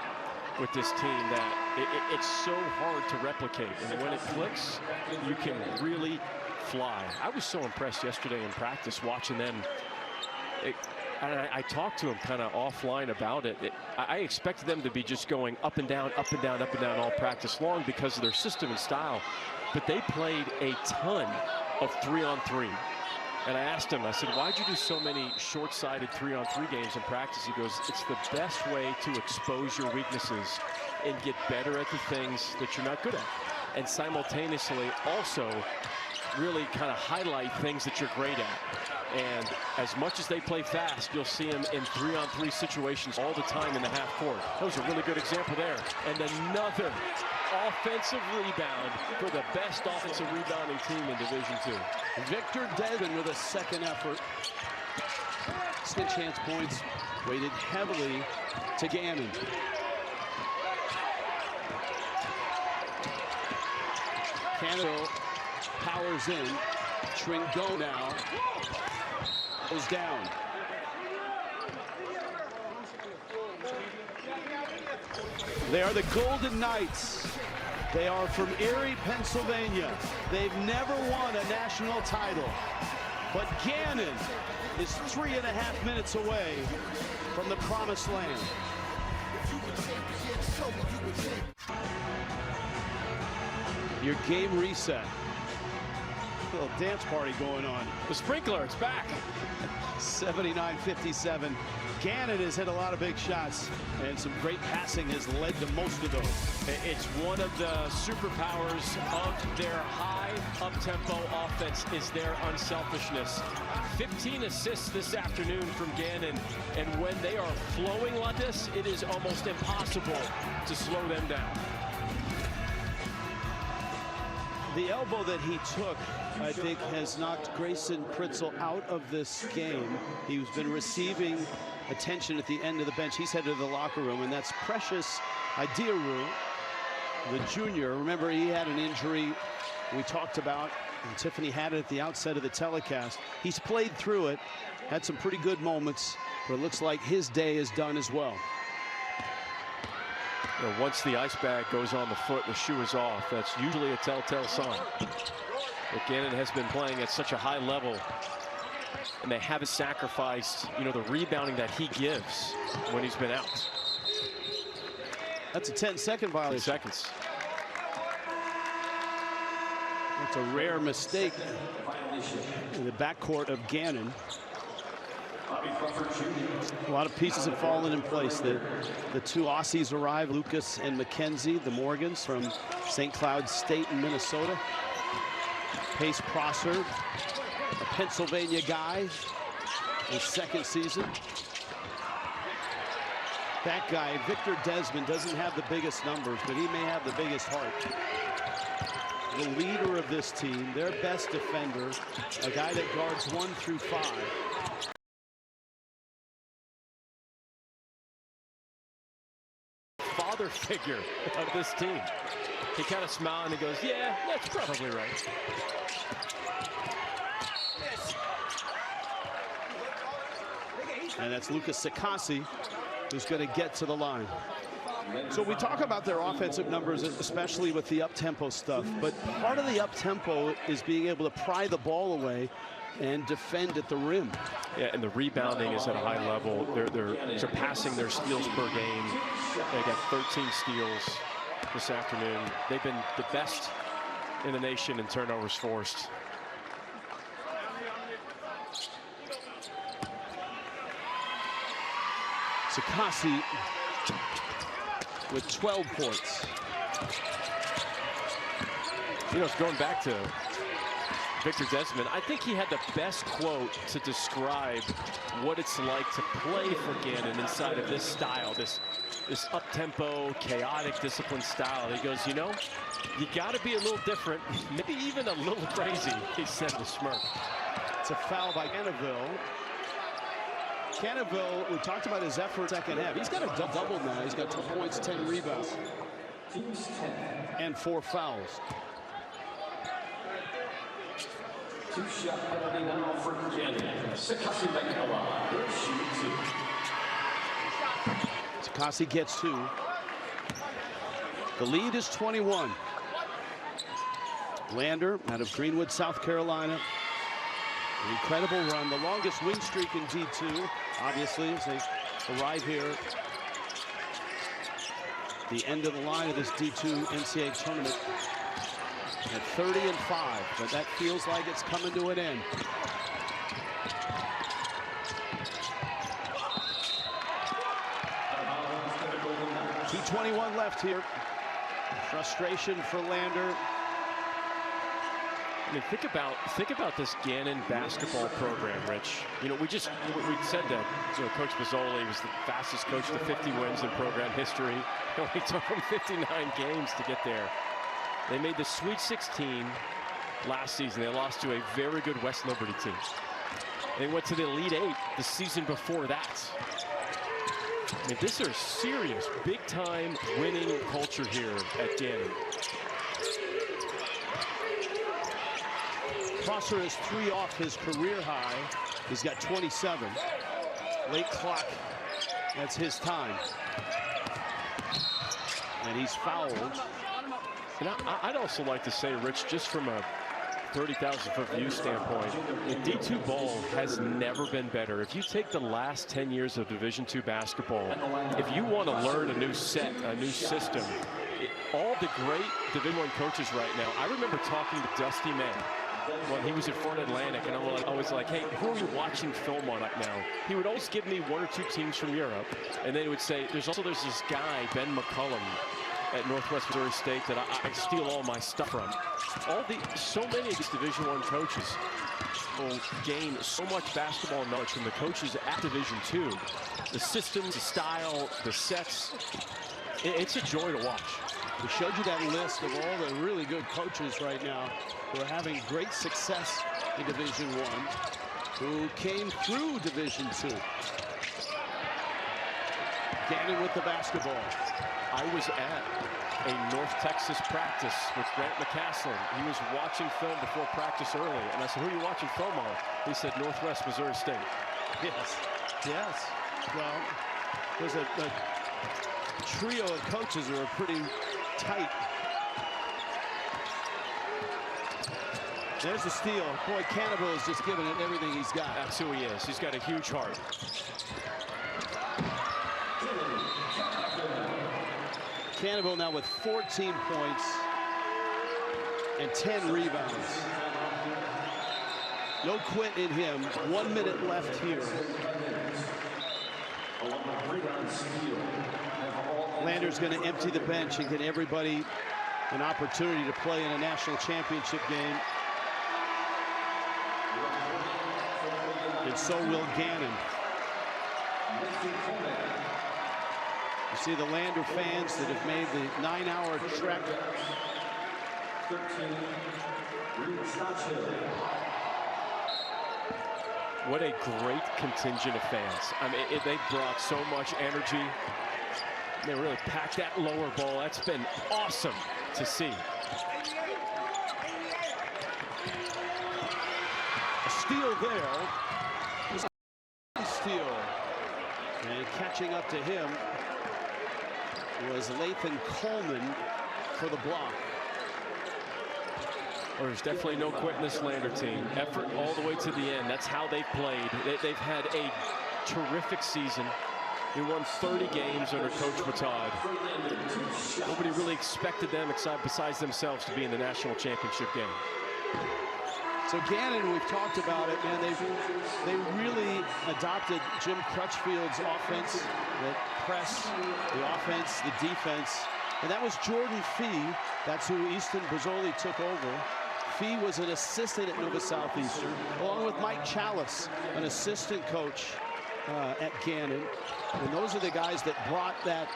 with this team that it's so hard to replicate. And when it clicks, you can really fly. I was so impressed yesterday in practice watching them. I talked to him kind of offline about it. I expected them to be just going up and down, up and down, up and down all practice long because of their system and style. But they played a ton of 3-on-3. And I asked him, I said, why'd you do so many short-sided 3-on-3 games in practice? He goes, it's the best way to expose your weaknesses and get better at the things that you're not good at. And simultaneously also really kind of highlight things that you're great at. And as much as they play fast, you'll see them in 3-on-3 situations all the time in the half court. That was a really good example there. And another offensive rebound for the best offensive rebounding team in Division II. Victor Desmond with a second effort. Second chance points weighted heavily to Gannon. Canada powers in. Tringo now goes down. They are the Golden Knights. They are from Erie, Pennsylvania. They've never won a national title. But Gannon is 3.5 minutes away from the promised land. Your game reset. A little dance party going on. The sprinkler, it's back. 79-57. Gannon has hit a lot of big shots, and some great passing has led to most of those. It's one of the superpowers of their high up-tempo offense is their unselfishness. 15 assists this afternoon from Gannon, and when they are flowing like this, it is almost impossible to slow them down. The elbow that he took, I think, has knocked Grayson Pritzel out of this game. He's been receiving attention at the end of the bench. He's headed to the locker room, and that's Precious Idiaru, the junior. Remember, he had an injury we talked about, and Tiffany had it at the outset of the telecast. He's played through it, had some pretty good moments, but it looks like his day is done as well. You know, once the ice bag goes on the foot, the shoe is off. That's usually a telltale sign. But Gannon has been playing at such a high level, and they haven't sacrificed, you know, the rebounding that he gives when he's been out. That's a 10-second violation. 10 seconds. That's a rare mistake in the backcourt of Gannon. A lot of pieces have fallen in place. The two Aussies arrive, Lucas and Mackenzie, the Morgans from St. Cloud State in Minnesota. Pace Prosser, a Pennsylvania guy, his second season. That guy, Victor Desmond, doesn't have the biggest numbers, but he may have the biggest heart. The leader of this team, their best defender, a guy that guards 1 through 5. Father figure of this team. He kind of smiled and he goes, yeah, that's probably right. And that's Lucas Sakasi, who's going to get to the line. So we talk about their offensive numbers, especially with the up-tempo stuff, but part of the up-tempo is being able to pry the ball away and defend at the rim. Yeah, and the rebounding is at a high level. They're surpassing their steals per game. They got 13 steals this afternoon. They've been the best in the nation in turnovers forced. Sakasi with 12 points. You know, it's going back to Victor Desmond. I think he had the best quote to describe what it's like to play for Gannon inside of this style, this up-tempo, chaotic, disciplined style. He goes, you know, you got to be a little different, maybe even a little crazy, he said with a smirk. It's a foul by Cannaville. Cannaville, we talked about his effort second half. He's got a double now. He's got 2 points, 10 rebounds, and 4 fouls. Two-shot penalty now for Gannon. Sakasi gets 2. The lead is 21. Lander out of Greenwood, South Carolina. An incredible run, the longest win streak in D2, obviously, as they arrive here at the end of the line of this D2 NCAA tournament at 30-5, but that feels like it's coming to an end. .221 left here. Frustration for Lander. I mean, think about this Gannon basketball program, Rich. You know, we said that, you know, Coach Mazzoli was the fastest coach to 50 wins in program history. It only took him 59 games to get there. They made the Sweet 16 last season. They lost to a very good West Liberty team. They went to the Elite 8 the season before that. I mean, this is serious, big-time winning culture here at Gannon. Prosser is 3 off his career high. He's got 27. Late clock, that's his time. And he's fouled. And I'd also like to say, Rich, just from a 30,000-foot view standpoint, the D2 ball has never been better. If you take the last 10 years of Division II basketball, if you want to learn a new set, a new system, all the great Division I coaches right now, I remember talking to Dusty May when he was at Florida Atlantic, and I was like, hey, who are you watching film on right now? He would always give me 1 or 2 teams from Europe, and then he would say, there's this guy, Ben McCullum, at Northwest Missouri State that I steal all my stuff from. So many of these Division I coaches will gain so much basketball knowledge from the coaches at Division II. The systems, the style, the sets, it's a joy to watch. We showed you that list of all the really good coaches right now who are having great success in Division I, who came through Division II. Gannon with the basketball. I was at a North Texas practice with Grant McCaslin. He was watching film before practice early, and I said, who are you watching film on? He said, Northwest Missouri State. Yes, yes. Well, there's a trio of coaches who are pretty tight. There's the steal. Boy, Cannaville is just giving it everything he's got. That's who he is. He's got a huge heart. Cannaville now with 14 points and 10 rebounds. No quit in him. 1 minute left here. Lander's going to empty the bench and get everybody an opportunity to play in a national championship game. And so will Gannon. You see the Lander fans that have made the 9-hour trek. What a great contingent of fans. I mean, they brought so much energy. They really packed that lower bowl. That's been awesome to see. A steal there. Steal. And catching up to him was Lathan Coleman for the block. Well, there's definitely no quit in this Lander team. Effort all the way to the end. That's how they've played. They've had a terrific season. They won 30 games under Coach Matad. Nobody really expected them besides themselves to be in the national championship game. So Gannon, we've talked about it, man. They really adopted Jim Crutchfield's offense, the press, the offense, the defense. And that was Jordan Fee. That's who Easton Bozzoli took over. Fee was an assistant at Nova Southeastern, along with Mike Chalice, an assistant coach at Gannon. And those are the guys that brought that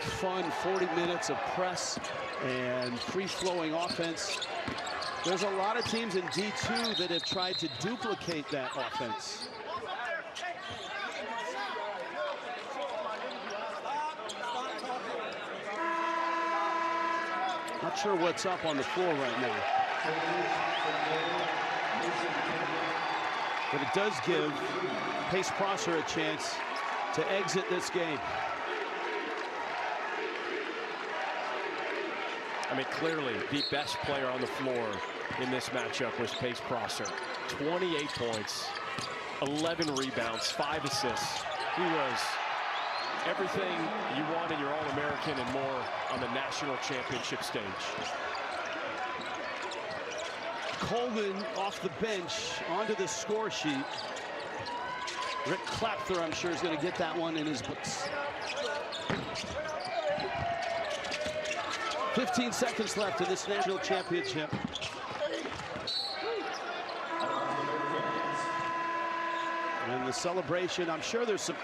fun 40 minutes of press and free-flowing offense. There's a lot of teams in D2 that have tried to duplicate that offense. Not sure what's up on the floor right now. But it does give Pace Prosser a chance to exit this game. I mean, clearly the best player on the floor in this matchup was Pace Prosser. 28 points, 11 rebounds, 5 assists. He was everything you want in your All-American and more on the national championship stage. Coleman off the bench onto the score sheet. Rick Klapfer, I'm sure, is going to get that one in his books. 15 seconds left in this national championship. And the celebration, I'm sure there's some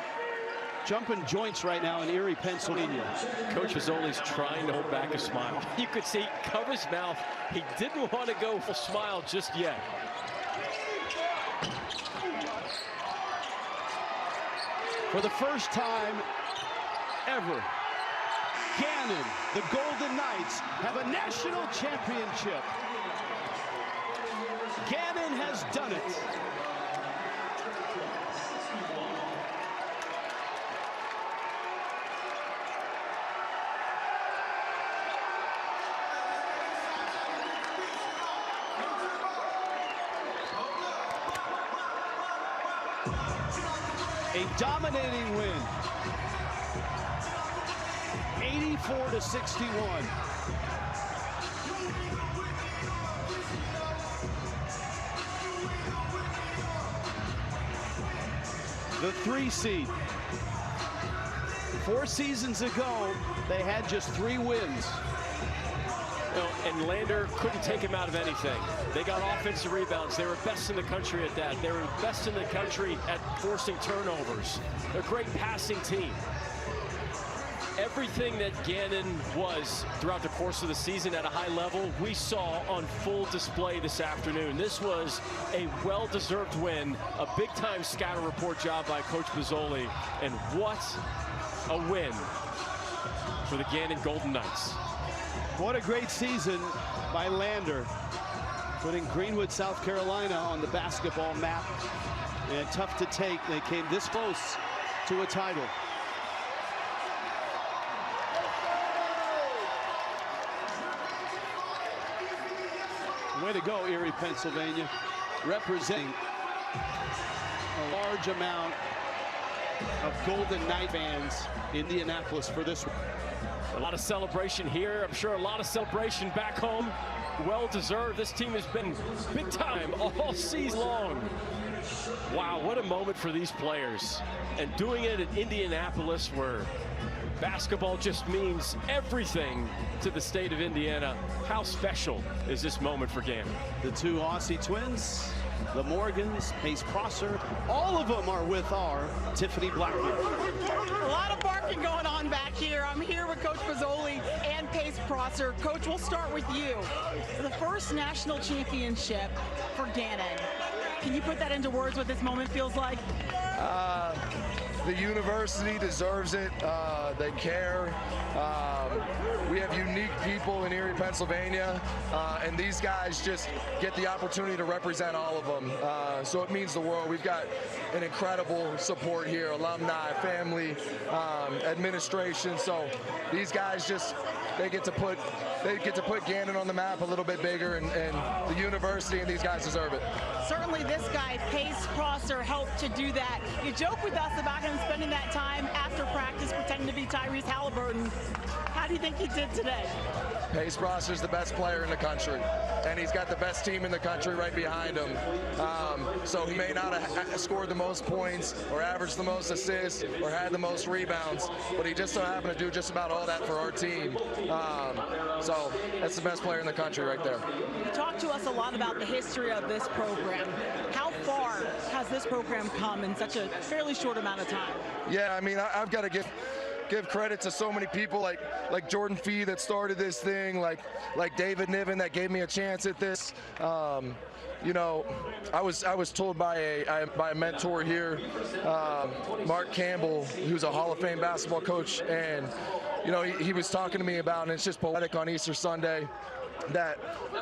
jumping joints right now in Erie, Pennsylvania. Coach Pizzoli's trying to hold back a smile. You could see cover his mouth. He didn't want to go full smile just yet. For the first time ever, Gannon, the Golden Knights, have a national championship. Gannon has done it. A dominating win. 84-61. The 3 seed. 4 seasons ago, they had just 3 wins. And Lander couldn't take him out of anything. They got offensive rebounds. They were best in the country at that. They were best in the country at forcing turnovers. They're a great passing team. Everything that Gannon was throughout the course of the season at a high level, we saw on full display this afternoon. This was a well-deserved win, a big-time scatter report job by Coach Pizzoli, and what a win for the Gannon Golden Knights. What a great season by Lander, putting Greenwood, South Carolina on the basketball map. And tough to take. They came this close to a title. Way to go, Erie, Pennsylvania, representing a large amount of Golden Knight fans in Indianapolis for this one. A lot of celebration here. I'm sure a lot of celebration back home. Well-deserved. This team has been big time all season long. Wow, what a moment for these players. And doing it in Indianapolis, where basketball just means everything to the state of Indiana. How special is this moment for Gannon? The 2 Aussie twins, the Morgans, Pace Prosser, all of them are with our Tiffany Blackman. A lot of barking going on back here. I'm here with Coach Pizzoli and Pace Prosser. Coach, we'll start with you. The first national championship for Gannon. Can you put that into words what this moment feels like? The university deserves it. They care. We have unique people in Erie, Pennsylvania, and these guys just get the opportunity to represent all of them. So it means the world. We've got an incredible support here, alumni, family, administration. So these guys just they get to put Gannon on the map a little bit bigger, and the university and these guys deserve it. Certainly this guy, Pace Prosser, helped to do that. You joke with us about him spending that time after practice pretending to be Tyrese Halliburton. How do you think he did today? Pace Prosser's the best player in the country, and he's got the best team in the country right behind him. So he may not have scored the most points or averaged the most assists or had the most rebounds, but he just so happened to do just about all that for our team. So that's the best player in the country right there. You talked to us a lot about the history of this program. How far has this program come in such a fairly short amount of time? Yeah, I mean, I've got to give give credit to so many people like Jordan Fee that started this thing, like David Niven that gave me a chance at this. You know, I was told by a mentor here, Mark Campbell, who's a Hall of Fame basketball coach, and you know, he was talking to me about, and it's just poetic on Easter Sunday, that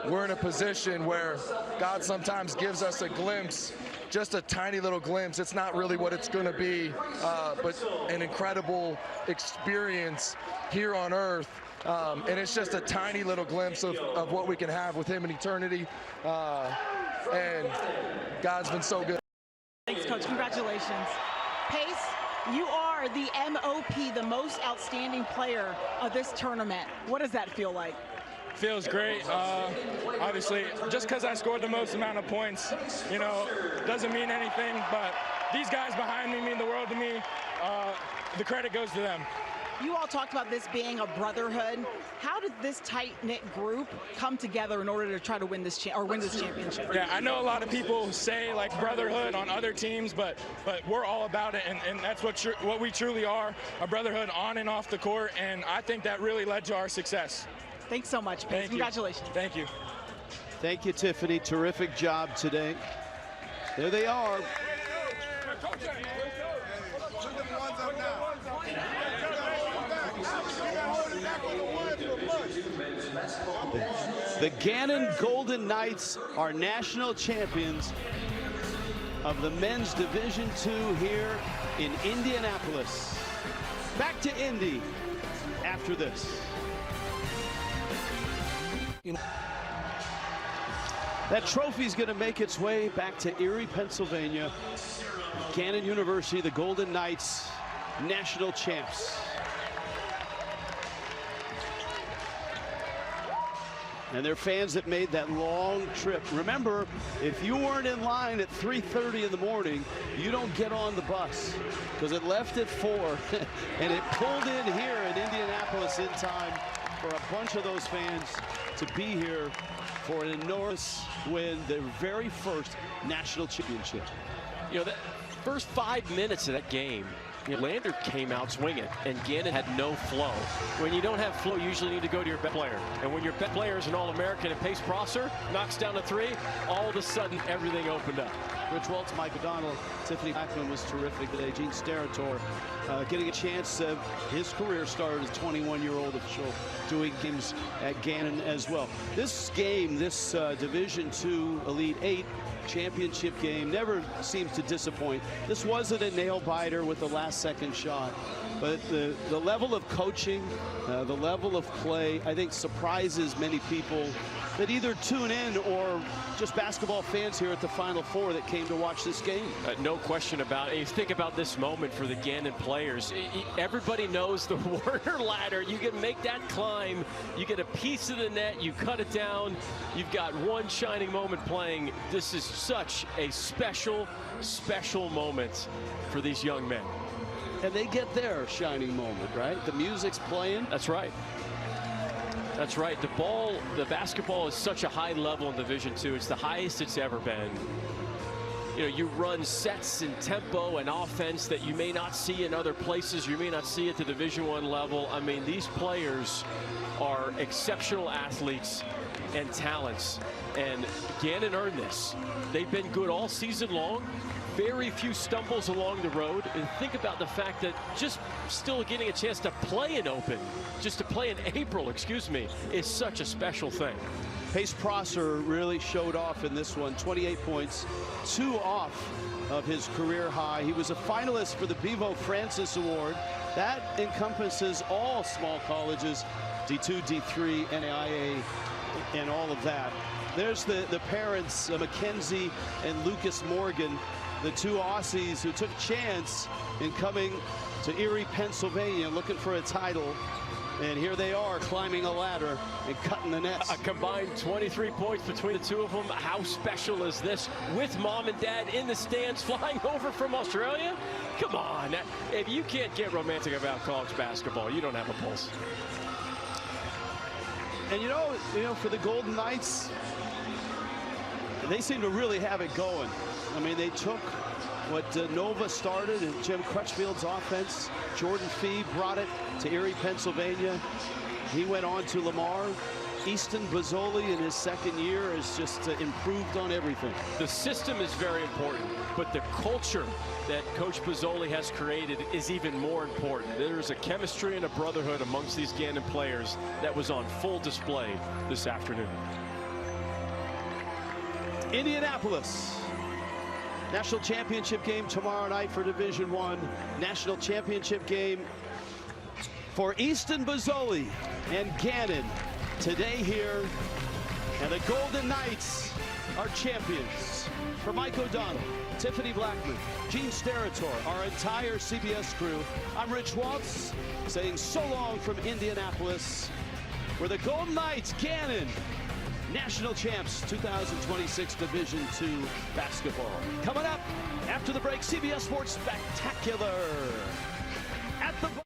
we're in a position where God sometimes gives us a glimpse, just a tiny little glimpse. It's not really what it's going to be, but an incredible experience here on earth. And it's just a tiny little glimpse of what we can have with him in eternity. And God's been so good. Thanks, Coach. Congratulations. Pace, you are the MOP, the most outstanding player of this tournament. What does that feel like? Feels great. Obviously, just because I scored the most amount of points, you know, doesn't mean anything. But these guys behind me mean the world to me. The credit goes to them. You all talked about this being a brotherhood. How did this tight-knit group come together in order to try to win this championship? Yeah, I know a lot of people say like brotherhood on other teams, but we're all about it, and that's what we truly are, a brotherhood on and off the court, and I think that really led to our success. Thanks so much, Pace. Congratulations. Thank you. Thank you, Tiffany. Terrific job today. There they are. The Gannon Golden Knights are national champions of the men's Division II here in Indianapolis. Back to Indy after this. That trophy's going to make its way back to Erie, Pennsylvania. Gannon University, the Golden Knights, national champs. And their fans that made that long trip. Remember, if you weren't in line at 3:30 in the morning, you don't get on the bus because it left at 4 and it pulled in here in Indianapolis in time for a bunch of those fans to be here for an enormous win, their very first national championship. You know, that first 5 minutes of that game, Lander came out swinging, and Gannon had no flow. When you don't have flow, you usually need to go to your best player. And when your best player is an All-American and Pace Prosser knocks down a 3, all of a sudden everything opened up. Rich Waltz, Mike O'Donnell, Tiffany Blackman was terrific today. Gene Steratore getting a chance. His career started as a 21-year-old official doing games at Gannon as well. This game, this Division II Elite 8 championship game never seems to disappoint. This wasn't a nail-biter with the last-second shot, but the level of coaching, the level of play, I think surprises many people that either tune in or just basketball fans here at the Final Four that came to watch this game. No question about it. You think about this moment for the Gannon players. Everybody knows the Warner ladder. You can make that climb. You get a piece of the net. You cut it down. You've got one shining moment playing. This is such a special, special moment for these young men. And they get their shining moment, right? The music's playing. That's right. That's right. The basketball is such a high level in Division II. It's the highest it's ever been. You know, you run sets and tempo and offense that you may not see in other places. You may not see at the Division I level. I mean, these players are exceptional athletes and talents, and Gannon earned this. They've been good all season long. Very few stumbles along the road, and think about the fact that just still getting a chance to play in Open, just to play in April, excuse me, is such a special thing. Pace Prosser really showed off in this one. 28 points, 2 off of his career high. He was a finalist for the Bevo Francis Award. That encompasses all small colleges, D2, D3, NAIA, and all of that. There's the parents, Mackenzie and Lucas Morgan, the 2 Aussies who took a chance in coming to Erie, Pennsylvania, looking for a title. And here they are climbing a ladder and cutting the nets. A combined 23 points between the 2 of them. How special is this? With mom and dad in the stands flying over from Australia? Come on. If you can't get romantic about college basketball, you don't have a pulse. And you know, for the Golden Knights, they seem to really have it going. I mean, they took what Nova started and Jim Crutchfield's offense. Jordan Fee brought it to Erie, Pennsylvania. He went on to Lamar. Easton Bozzoli in his second year has just improved on everything. The system is very important, but the culture that Coach Bozzoli has created is even more important. There's a chemistry and a brotherhood amongst these Gannon players that was on full display this afternoon. Indianapolis. National championship game tomorrow night for Division I. National championship game for Easton Bozzoli and Gannon today here. And the Golden Knights are champions. For Mike O'Donnell, Tiffany Blackman, Gene Steratore, our entire CBS crew, I'm Rich Waltz saying so long from Indianapolis, where the Golden Knights, Gannon, national champs 2026 Division II basketball. Coming up after the break, CBS Sports Spectacular at the